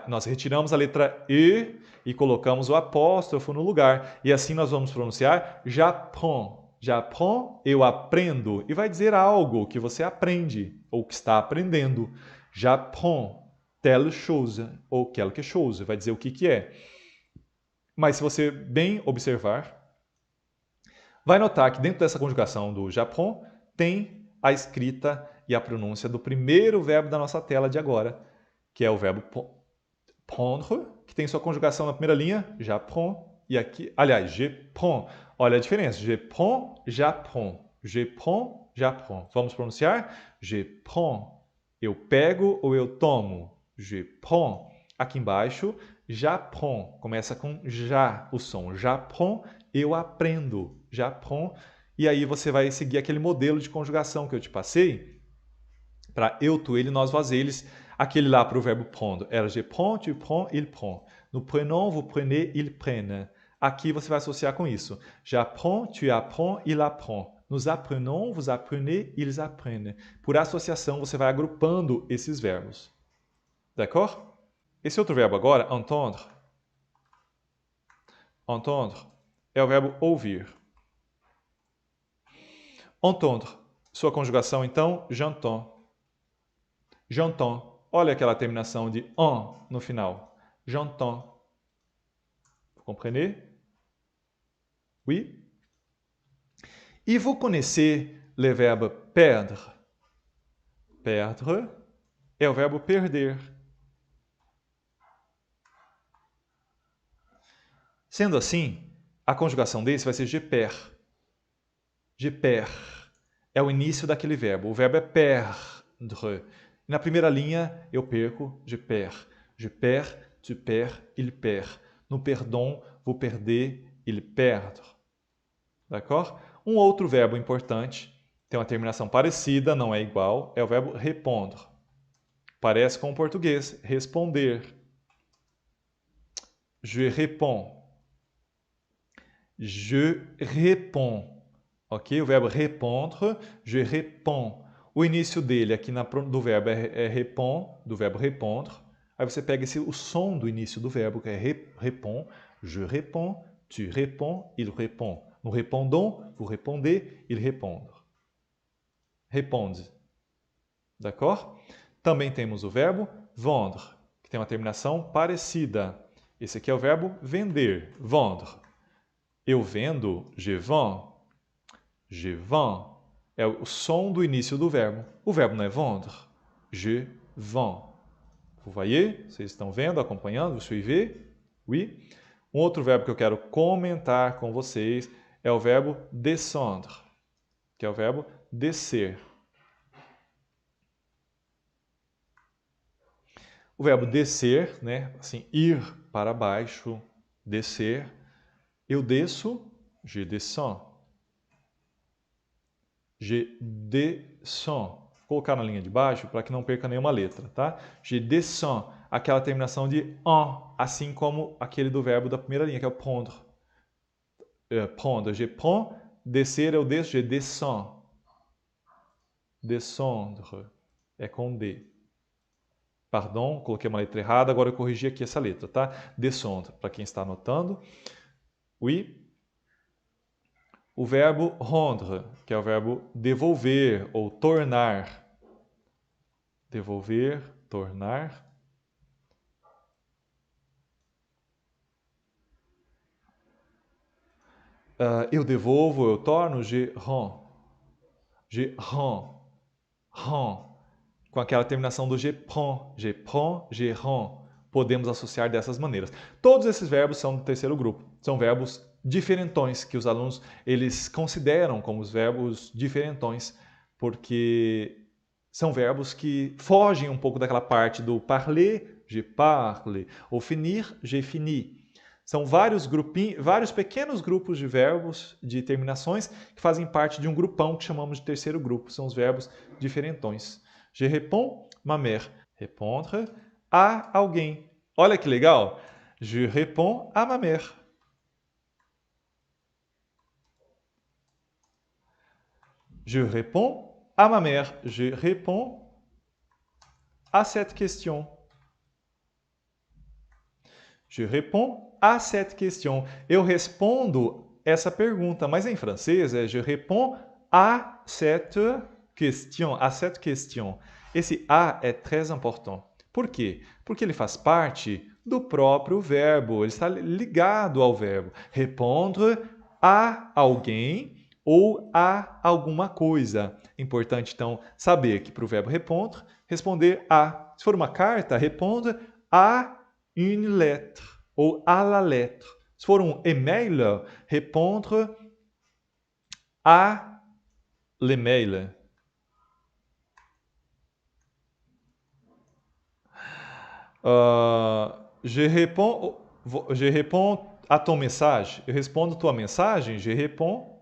nós retiramos a letra e colocamos o apóstrofo no lugar. E assim nós vamos pronunciar j'apprends. J'apprends, eu aprendo. E vai dizer algo que você aprende ou que está aprendendo. J'apprends telle chose ou quelque chose. Vai dizer o que é. Mas se você bem observar, vai notar que dentro dessa conjugação do j'apprends tem a escrita e a pronúncia do primeiro verbo da nossa tela de agora, que é o verbo prendre, que tem sua conjugação na primeira linha, j'apprends, e aqui, aliás, je prends. Olha a diferença, je prends, j'apprends. Je prends, j'apprends. Vamos pronunciar? Je prends. Eu pego ou eu tomo? Je prends. Aqui embaixo, j'apprends. Começa com já o som. J'apprends, eu aprendo. J'apprends. E aí você vai seguir aquele modelo de conjugação que eu te passei para eu, tu, ele, nós, vós, eles. Aquele lá para o verbo prendre era je prends, tu prends, il prend. No prenons, vous prenez, ils prennent. Aqui você vai associar com isso. J'apprends, tu apprends, il apprend. Nous apprenons, vous apprenez, ils apprennent. Por associação, você vai agrupando esses verbos. D'accord? Esse outro verbo agora, entendre. Entendre é o verbo ouvir. Entendre. Sua conjugação, então, j'entends. J'entends. Olha aquela terminação de en no final. J'entends. Vous comprenez? Oui? Et vous connaissez le verbe perdre. Perdre é o verbo perder. Sendo assim, a conjugação desse vai ser je perds. Je perds é o início daquele verbo. O verbo é perdre. E na primeira linha, eu perco, je perds. Je perds, tu perds, il perd. No perdon, vous perdez, il perdre. D'accord? Um outro verbo importante, tem uma terminação parecida, não é igual, é o verbo répondre. Parece com o português, responder. Je réponds. Je réponds. Ok? O verbo répondre, je réponds. O início dele aqui do verbo é répond, do verbo répondre. Aí você pega o som do início do verbo, que é répond. Je réponds, tu réponds, il répond. Nous répondons, vous répondez, il répondre. Réponde. D'accord? Também temos o verbo vendre, que tem uma terminação parecida. Esse aqui é o verbo vender, vendre. Eu vendo, je vends. Je vends é o som do início do verbo. O verbo não é vendre. Je vends. Vous voyez? Vocês estão vendo, acompanhando? Vous suivez? Oui. Um outro verbo que eu quero comentar com vocês é o verbo descendre, que é o verbo descer. O verbo descer, né? Assim, ir para baixo, descer. Eu desço, je descends. Je descends. Vou colocar na linha de baixo para que não perca nenhuma letra, tá? Je descends, aquela terminação de en, assim como aquele do verbo da primeira linha, que é o prendre. Prendre, je prends, descer eu desço, je descends. Descendre, é com D. Pardon, coloquei uma letra errada, agora eu corrigi aqui essa letra, tá? Descendre, para quem está anotando. Oui. O verbo rendre, que é o verbo devolver ou tornar. Devolver, tornar. Eu devolvo, eu torno, je rends. Je rends. Rends. Com aquela terminação do je prends, je rends. Podemos associar dessas maneiras. Todos esses verbos são do terceiro grupo. São verbos diferentões, que os alunos eles consideram como os verbos diferentões, porque são verbos que fogem um pouco daquela parte do parler, je parle, ou finir, je finis. São vários pequenos grupos de verbos, de terminações, que fazem parte de um grupão que chamamos de terceiro grupo. São os verbos diferentões. Je réponds, ma mère. Répondre a alguém. Olha que legal! Je réponds à ma mère. Je réponds à ma mère. Je réponds à cette question. Je réponds à cette question. Eu respondo essa pergunta, mas em francês é je réponds à cette question. À cette question. Esse a é très important. Por quê? Porque ele faz parte do próprio verbo. Ele está ligado ao verbo. Répondre a alguém ou a alguma coisa. Importante, então, saber que para o verbo répondre, responder a. Se for uma carta, répondre a une lettre ou à la lettre. Se for um e-mail, répondre à l'email. Je réponds à ton message. Eu respondo tua mensagem. Je réponds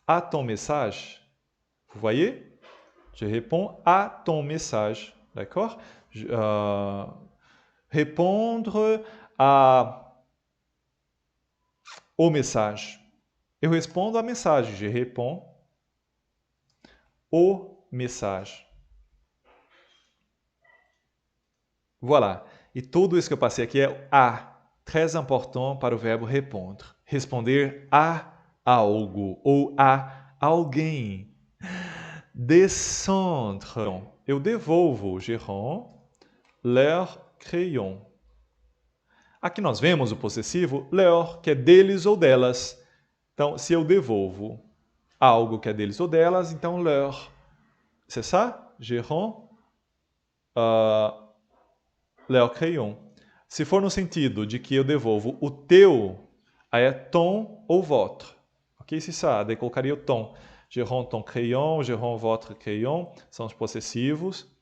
à ton message. Vous voyez? Je réponds à ton message. D'accord? Répondre au message. Eu respondo à mensagem. Je réponds au message. Voilà. E tudo isso que eu passei aqui é a. Très important para o verbo répondre. Responder a algo ou a alguém. Descendre. Eu devolvo, je rends leur crayon. Aqui nós vemos o possessivo leur, que é deles ou delas. Então, se eu devolvo algo que é deles ou delas, então leur. C'est ça? Je rends leur crayon. Se for no sentido de que eu devolvo o teu, aí é ton ou votre. Ok? C'est ça, daí colocaria o ton. Je rends ton crayon, je rends votre crayon. São os possessivos.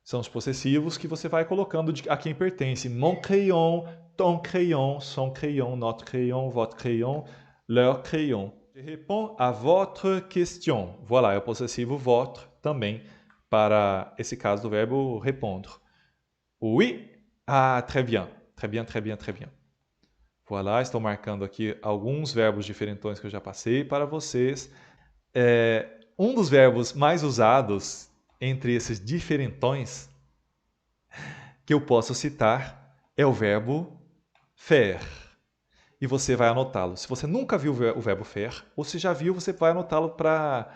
São os possessivos que você vai colocando a quem pertence. Mon crayon, ton crayon, son crayon, notre crayon, votre crayon, leur crayon. Je réponds à votre question. Voilà, é o possessivo votre também para esse caso do verbo répondre. Oui? Ah, très bien. Très bien, très bien, très bien. Voilà, estou marcando aqui alguns verbos diferentões que eu já passei para vocês. Um dos verbos mais usados entre esses diferentões que eu posso citar é o verbo faire. E você vai anotá-lo. Se você nunca viu o verbo faire, ou se já viu, você vai anotá-lo para...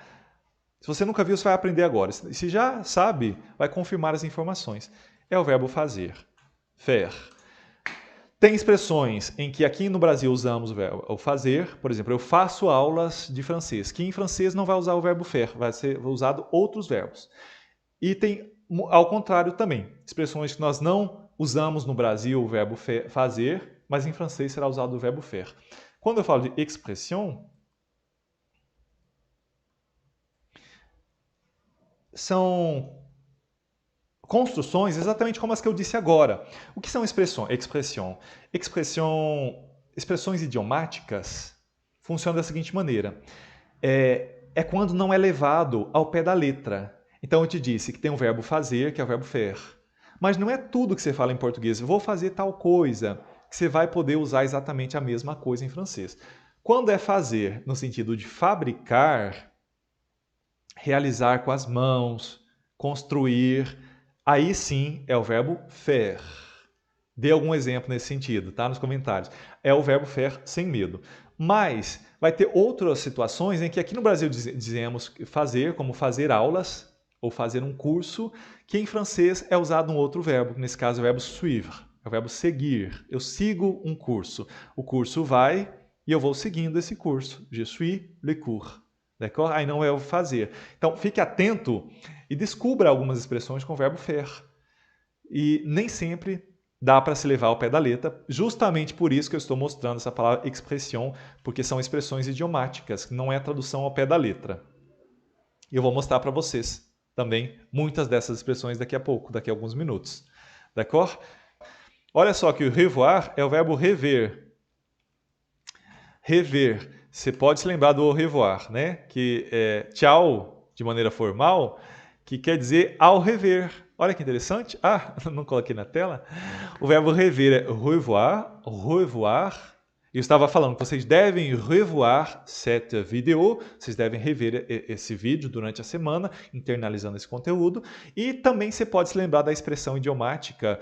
Se você nunca viu, você vai aprender agora. E se já sabe, vai confirmar as informações. É o verbo fazer. Faire. Tem expressões em que aqui no Brasil usamos o fazer. Por exemplo, eu faço aulas de francês, que em francês não vai usar o verbo faire, vai ser usado outros verbos. E tem, ao contrário também, expressões que nós não usamos no Brasil o verbo fazer, mas em francês será usado o verbo faire. Quando eu falo de expression, são construções exatamente como as que eu disse agora. O que são expressões? Expressões idiomáticas funcionam da seguinte maneira. É quando não é levado ao pé da letra. Então eu te disse que tem um verbo fazer, que é o verbo faire. Mas não é tudo que você fala em português. Vou fazer tal coisa, que você vai poder usar exatamente a mesma coisa em francês. Quando é fazer no sentido de fabricar, realizar com as mãos, construir, aí sim é o verbo faire. Dê algum exemplo nesse sentido, tá? Nos comentários. É o verbo faire sem medo. Mas vai ter outras situações em que aqui no Brasil dizemos fazer, como fazer aulas ou fazer um curso, que em francês é usado um outro verbo, nesse caso é o verbo suivre, é o verbo seguir. Eu sigo um curso. O curso vai e eu vou seguindo esse curso. Je suis le cours. D'accord? Aí não é o fazer. Então, fique atento e descubra algumas expressões com o verbo faire. E nem sempre dá para se levar ao pé da letra, justamente por isso que eu estou mostrando essa palavra expression, porque são expressões idiomáticas, que não é a tradução ao pé da letra. E eu vou mostrar para vocês também muitas dessas expressões daqui a pouco, daqui a alguns minutos. D'accord? Olha só que o revoir é o verbo rever. Rever. Você pode se lembrar do au revoir, né? Que é tchau, de maneira formal, que quer dizer ao rever. Olha que interessante. Ah, não coloquei na tela. O verbo rever é revoir, revoir. Eu estava falando que vocês devem revoir cette vidéo, vocês devem rever esse vídeo durante a semana, internalizando esse conteúdo. E também você pode se lembrar da expressão idiomática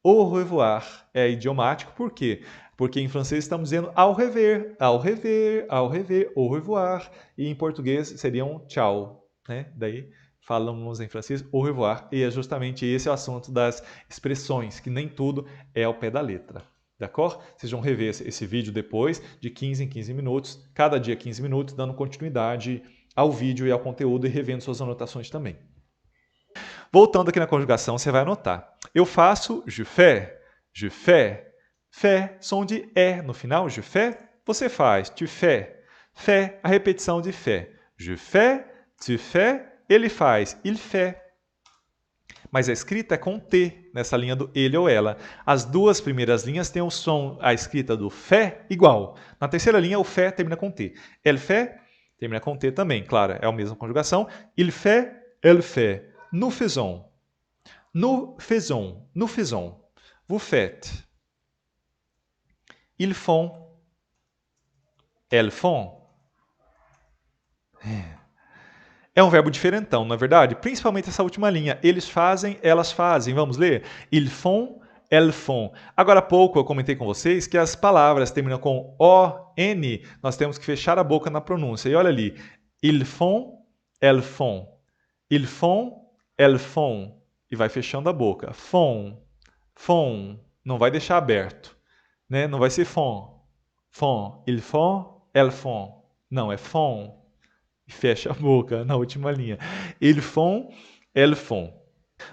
au revoir. É idiomático por quê? Porque em francês estamos dizendo ao rever, au revoir, au revoir. E em português seria um tchau, né? Daí falamos em francês au revoir. E é justamente esse o assunto das expressões, que nem tudo é ao pé da letra. D'accord? Vocês vão rever esse vídeo depois, de 15 em 15 minutos, cada dia 15 minutos, dando continuidade ao vídeo e ao conteúdo e revendo suas anotações também. Voltando aqui na conjugação, você vai anotar. Eu faço, je fais, je fais. Fais, som de é no final, je fais, você faz, tu fais. Fais, a repetição de fais. Je fais, tu fais, ele faz, il fait. Mas a escrita é com T, nessa linha do ele ou ela. As duas primeiras linhas têm o som, a escrita do fé igual. Na terceira linha, o fé termina com T. Elle fait, termina com T também, claro, é a mesma conjugação. Il fait, elle fait. Nous faisons. Nous faisons. Nous faisons. Vous faites. Ils font. Elles font. É um verbo diferentão, não é verdade? Principalmente essa última linha. Eles fazem, elas fazem. Vamos ler? Ils font, elles font. Agora há pouco eu comentei com vocês que as palavras terminam com O-N, nós temos que fechar a boca na pronúncia. E olha ali. Ils font, elles font. Ils font, elles font. E vai fechando a boca. Font, font. Não vai deixar aberto. Né? Não vai ser font. Font. Ils font, elles font. Não, é font. E fecha a boca na última linha. Ils font, elles font.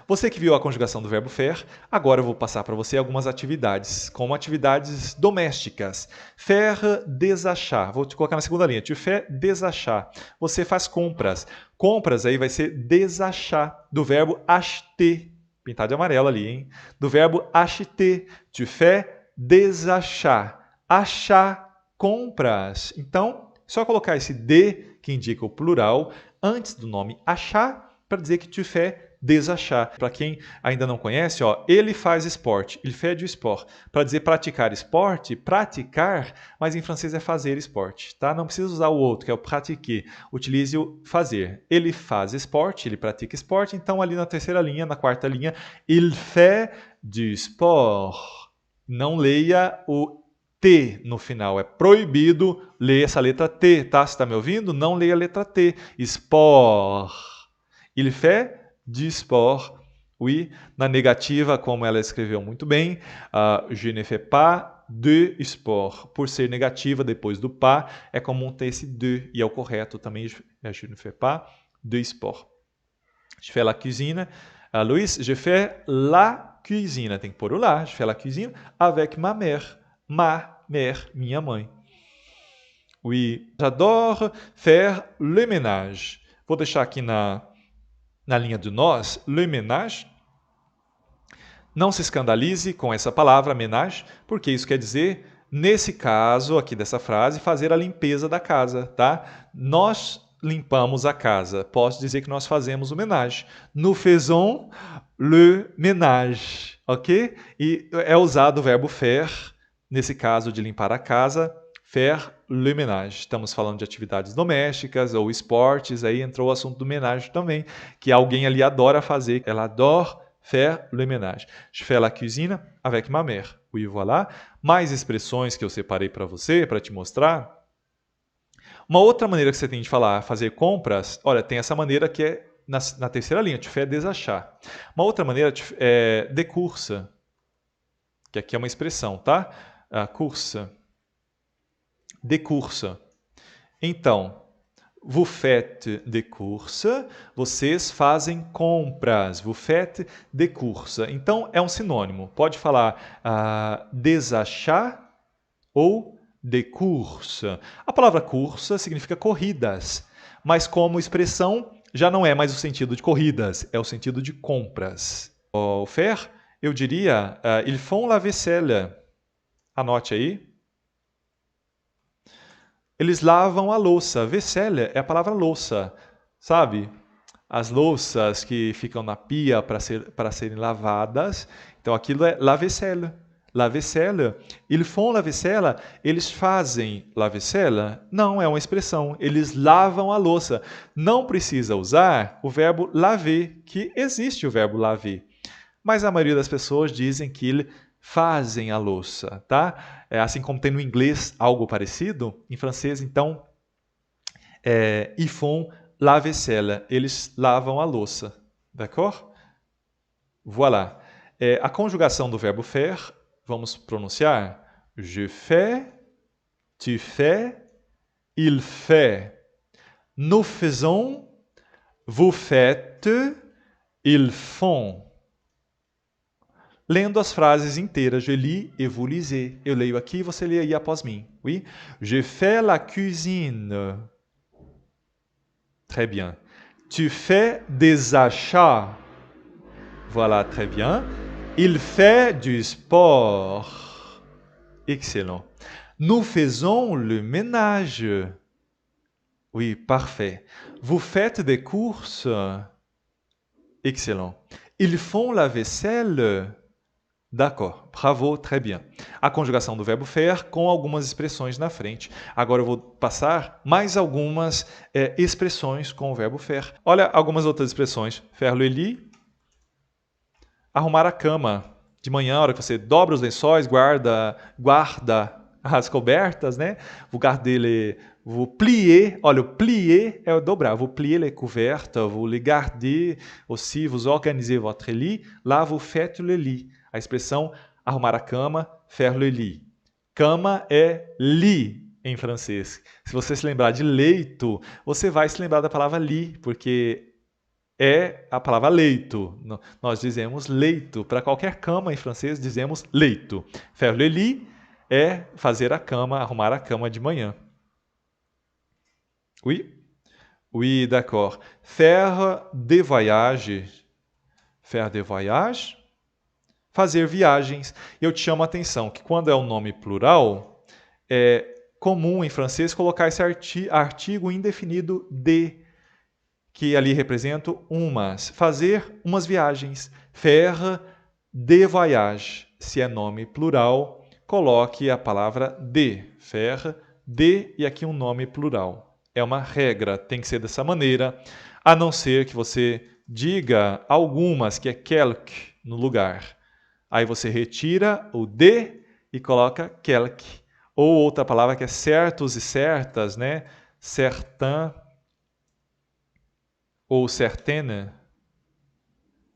Você que viu a conjugação do verbo faire, agora eu vou passar para você algumas atividades, como atividades domésticas. Faire des achats. Vou te colocar na segunda linha. Tu fais des achats. Você faz compras. Compras aí vai ser des achats, do verbo acheter. Pintado de amarelo ali, hein? Do verbo acheter. Tu fais des achats. Achar, compras. Então, só colocar esse de, que indica o plural, antes do nome achar, para dizer que tu fais des achats. Para quem ainda não conhece, ó, ele faz esporte, il fait du sport. Para dizer praticar esporte, praticar, mas em francês é fazer esporte, tá? Não precisa usar o outro, que é o pratiquer. Utilize o fazer. Ele faz esporte, ele pratica esporte, então ali na terceira linha, na quarta linha, il fait du sport. Não leia o T no final. É proibido ler essa letra T, tá? Você está me ouvindo? Não leia a letra T. Sport. Il fait du sport. Oui. Na negativa, como ela escreveu muito bem, je ne fais pas de sport. Por ser negativa, depois do pas, é comum ter esse de. E é o correto também. Je ne fais pas de sport. Je fais la cuisine. Luiz, je fais la cuisine. Tem que pôr o lá. Je fais la cuisine avec ma mère. Ma mère, minha mãe. Oui, j'adore faire le ménage. Vou deixar aqui na linha do nós, le ménage. Não se escandalize com essa palavra, ménage, porque isso quer dizer, nesse caso aqui dessa frase, fazer a limpeza da casa, tá? Nós limpamos a casa. Posso dizer que nós fazemos o ménage. Nous faisons le ménage, ok? E é usado o verbo faire, nesse caso de limpar a casa, faire le ménage. Estamos falando de atividades domésticas ou esportes, aí entrou o assunto do ménage também, que alguém ali adora fazer. Ela adora faire le ménage. Je fais la cuisine avec ma mère. Oui, voilà. Mais expressões que eu separei para você, para te mostrar. Uma outra maneira que você tem de falar, fazer compras, olha, tem essa maneira que é na terceira linha, tu fais des achats. Uma outra maneira é de course, que aqui é uma expressão, tá? Course. De course. Então, vous faites des courses, vocês fazem compras. Vous faites des courses. Então, é um sinônimo. Pode falar des achats ou de course. A palavra course significa corridas, mas como expressão já não é mais o sentido de corridas, é o sentido de compras. O faire, eu diria, ils font la vaisselle. Anote aí. Eles lavam a louça. Vaisselle é a palavra louça, sabe? As louças que ficam na pia para serem lavadas. Então, aquilo é la vaisselle. La vaisselle. Ils font la vaisselle. Eles fazem la vaisselle? Não, é uma expressão. Eles lavam a louça. Não precisa usar o verbo laver, que existe o verbo laver. Mas a maioria das pessoas dizem que ele fazem a louça, tá? Assim como tem no inglês algo parecido, em francês, então, ils font la vaisselle. Eles lavam a louça, d'accord? Voilà. A conjugação do verbo faire, vamos pronunciar. Je fais, tu fais, il fait. Nous faisons, vous faites, ils font. Lendo as frases inteiras, je lis et vous lisez. Eu leio aqui e você lê aí após mim. Oui? Je fais la cuisine. Très bien. Tu fais des achats. Voilà, très bien. Il fait du sport. Excellent. Nous faisons le ménage. Oui, parfait. Vous faites des courses. Excellent. Ils font la vaisselle. D'accord, bravo, très bien. A conjugação do verbo faire com algumas expressões na frente. Agora eu vou passar mais algumas expressões com o verbo faire. Olha algumas outras expressões. Faire le lit, arrumar a cama. De manhã, a hora que você dobra os lençóis, guarda as cobertas, né? Vous gardez vous pliez, olha, o plier é o dobrar. Vous pliez les couvertes, vous les gardez aussi, vous organisez votre lit. Là, vous faites le lit. A expressão arrumar a cama, faire le lit. Cama é lit em francês. Se você se lembrar de leito, você vai se lembrar da palavra lit, porque é a palavra leito. Nós dizemos leito. Para qualquer cama em francês, dizemos leito. Faire le lit é fazer a cama, arrumar a cama de manhã. Oui? Oui, d'accord. Faire des voyages. Faire des voyages. Fazer viagens. Eu te chamo a atenção que quando é um nome plural, é comum em francês colocar esse artigo indefinido de, que ali representa umas. Fazer umas viagens. Faire des voyages. Se é nome plural, coloque a palavra de. Faire de e aqui um nome plural. É uma regra, tem que ser dessa maneira, a não ser que você diga algumas, que é quelque, no lugar. Aí você retira o de e coloca quelque. Ou outra palavra que é certos e certas, né? Certain ou certaine.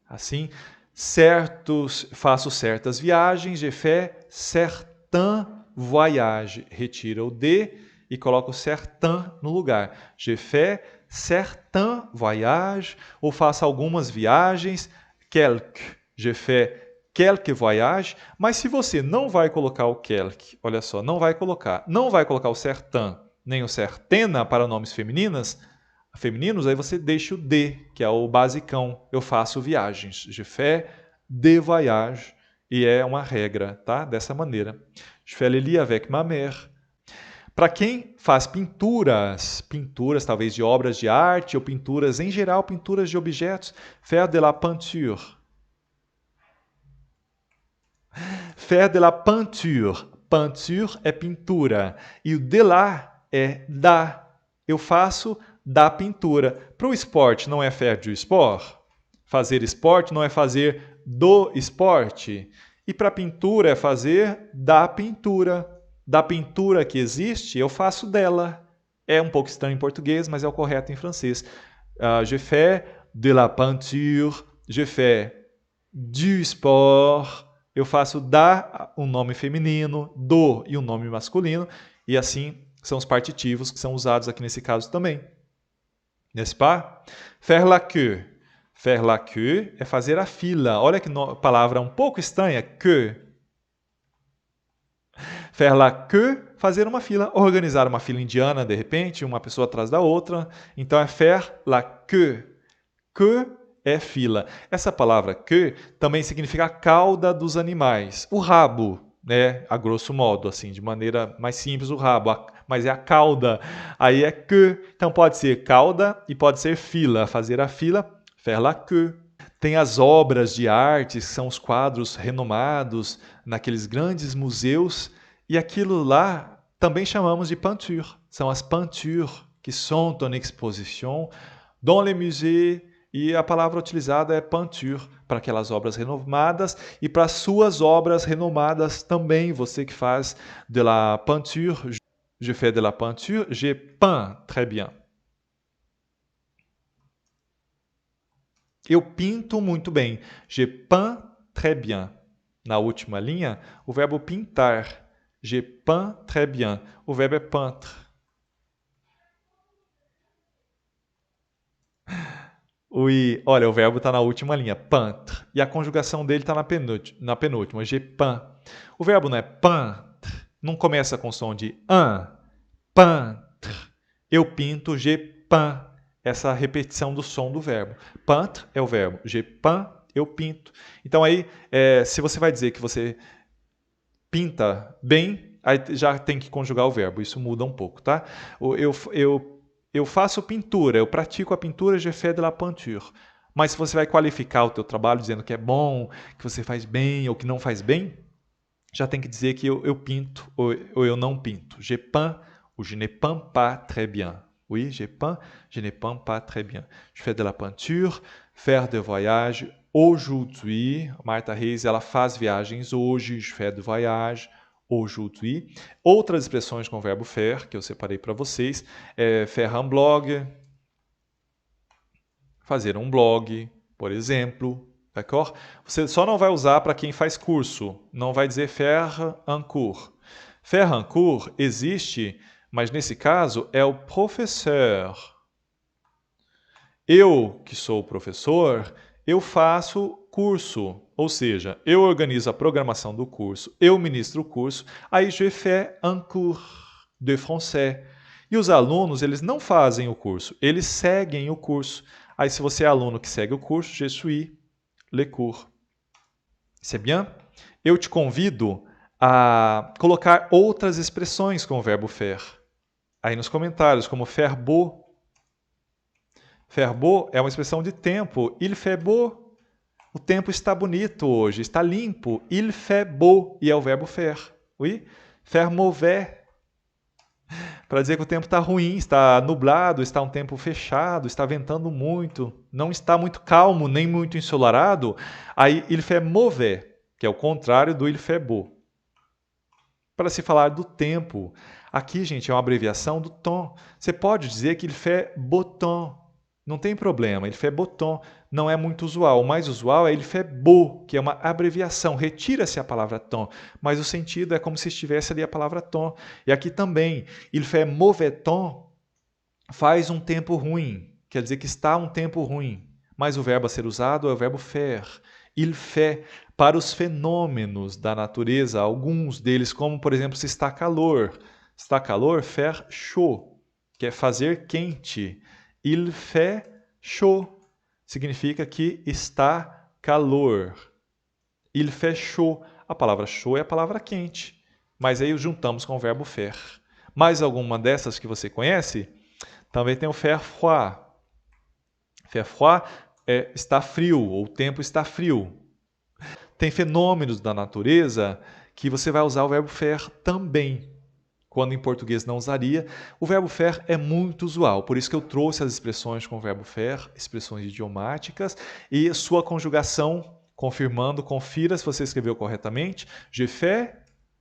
Assim, certos, faço certas viagens, je fais certain voyage. Retira o de e coloco certain no lugar. Je fais certain voyage, ou faço algumas viagens, quelque. Je fais quelques voyages, mas se você não vai colocar o quelque, olha só, não vai colocar o certain, nem o certaine para nomes femininos, aí você deixa o de, que é o basicão. Eu faço viagens. Je fais des voyages. E é uma regra, tá? Dessa maneira. Je fais le lit avec ma mère. Para quem faz pinturas talvez de obras de arte ou pinturas em geral, pinturas de objetos, faire de la peinture. Faire de la peinture. Peinture é pintura. E o de la é da. Eu faço da pintura. Para o esporte não é faire du sport. Fazer esporte não é fazer do esporte. E para a pintura é fazer da pintura. Da pintura que existe, eu faço dela. É um pouco estranho em português, mas é o correto em francês. Je fais de la peinture. Je fais du sport. Eu faço da um nome feminino, do e um nome masculino. E assim são os partitivos que são usados aqui nesse caso também. N'est-ce pas? Faire la queue. Faire la queue é fazer a fila. Olha que palavra um pouco estranha, queue. Faire la queue, fazer uma fila. Organizar uma fila indiana, de repente, uma pessoa atrás da outra. Então é faire la queue. Queue é fila. Essa palavra queue também significa a cauda dos animais. O rabo, né? A grosso modo, assim, de maneira mais simples, o rabo. Mas é a cauda. Aí é queue. Então pode ser cauda e pode ser fila. Fazer a fila, faire la queue. Tem as obras de arte, que são os quadros renomados naqueles grandes museus. E aquilo lá também chamamos de peinture. São as peintures que sont en exposition dans les musées. E a palavra utilizada é peinture para aquelas obras renomadas e para suas obras renomadas também. Você que faz de la peinture, je fais de la peinture, je peins très bien. Eu pinto muito bem. Je peins très bien. Na última linha, o verbo pintar. Je peins très bien. O verbo é peintre. Oui, olha, o verbo está na última linha, peintre. E a conjugação dele está na penúltima, je peins. O verbo não é peintre, não começa com som de un. Peintre. Eu pinto, je peins. Essa repetição do som do verbo. Peintre é o verbo. Je peins, eu pinto. Então aí, se você vai dizer que você pinta bem, aí já tem que conjugar o verbo. Isso muda um pouco, tá? Eu faço pintura, eu pratico a pintura, je fais de la peinture. Mas se você vai qualificar o teu trabalho dizendo que é bom, que você faz bem ou que não faz bem, já tem que dizer que eu pinto ou eu não pinto. Je peins ou je ne peins pas très bien. Oui, je peins, je ne peins pas très bien. Je fais de la peinture, faire de voyage. Aujourd'hui, Martha Reis, ela faz viagens hoje, je fais de voyage. Aujourd'hui. Outras expressões com o verbo faire, que eu separei para vocês, é faire un blog, fazer um blog, por exemplo. D'accord? Você só não vai usar para quem faz curso, não vai dizer faire un cours. Faire un cours existe, mas nesse caso é o professeur. Eu, que sou professor, eu faço curso, ou seja, eu organizo a programação do curso, eu ministro o curso, aí je fais un cours de français. E os alunos, eles não fazem o curso, eles seguem o curso. Aí se você é aluno que segue o curso, je suis le cours. C'est bien? Eu te convido a colocar outras expressões com o verbo faire. Aí nos comentários, como faire beau. Faire beau é uma expressão de tempo. Il fait beau. O tempo está bonito hoje, está limpo. Il fait beau. E é o verbo faire. Oui? Faire mauvais. Para dizer que o tempo está ruim, está nublado, está um tempo fechado, está ventando muito, não está muito calmo, nem muito ensolarado. Aí il fait mauvais, que é o contrário do il fait beau. Para se falar do tempo. Aqui, gente, é uma abreviação do temps. Você pode dizer que il fait beau temps. Não tem problema, il fait beau temps. Não é muito usual. O mais usual é il fait beau, que é uma abreviação. Retira-se a palavra temps, mas o sentido é como se estivesse ali a palavra temps. E aqui também, il fait mauvais temps faz um tempo ruim. Quer dizer que está um tempo ruim. Mas o verbo a ser usado é o verbo faire. Il fait para os fenômenos da natureza, alguns deles, como por exemplo, se está calor. Está calor, faire chaud, que é fazer quente. Il fait chaud significa que está calor. Il fait chaud. A palavra chaud é a palavra quente. Mas aí juntamos com o verbo faire. Mais alguma dessas que você conhece? Também tem o faire froid. Faire froid é está frio, ou o tempo está frio. Tem fenômenos da natureza que você vai usar o verbo faire também. Quando em português não usaria, o verbo faire é muito usual. Por isso que eu trouxe as expressões com o verbo faire, expressões idiomáticas, e sua conjugação, confirmando, confira se você escreveu corretamente. Je fais,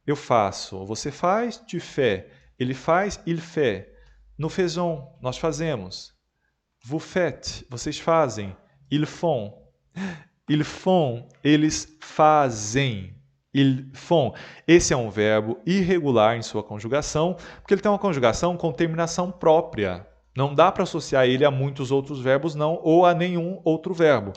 eu faço. Você faz, tu fais. Ele faz, il fait. Nous faisons, nós fazemos. Vous faites, vocês fazem. Ils font. Ils font, eles fazem. Ils font. Esse é um verbo irregular em sua conjugação, porque ele tem uma conjugação com terminação própria. Não dá para associar ele a muitos outros verbos, não, ou a nenhum outro verbo.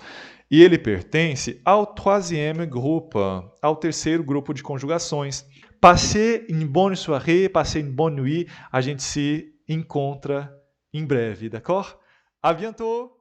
E ele pertence ao troisième groupe, ao terceiro grupo de conjugações. Passez une bonne soirée, passez une bonne nuit. A gente se encontra em breve, d'accord? À bientôt!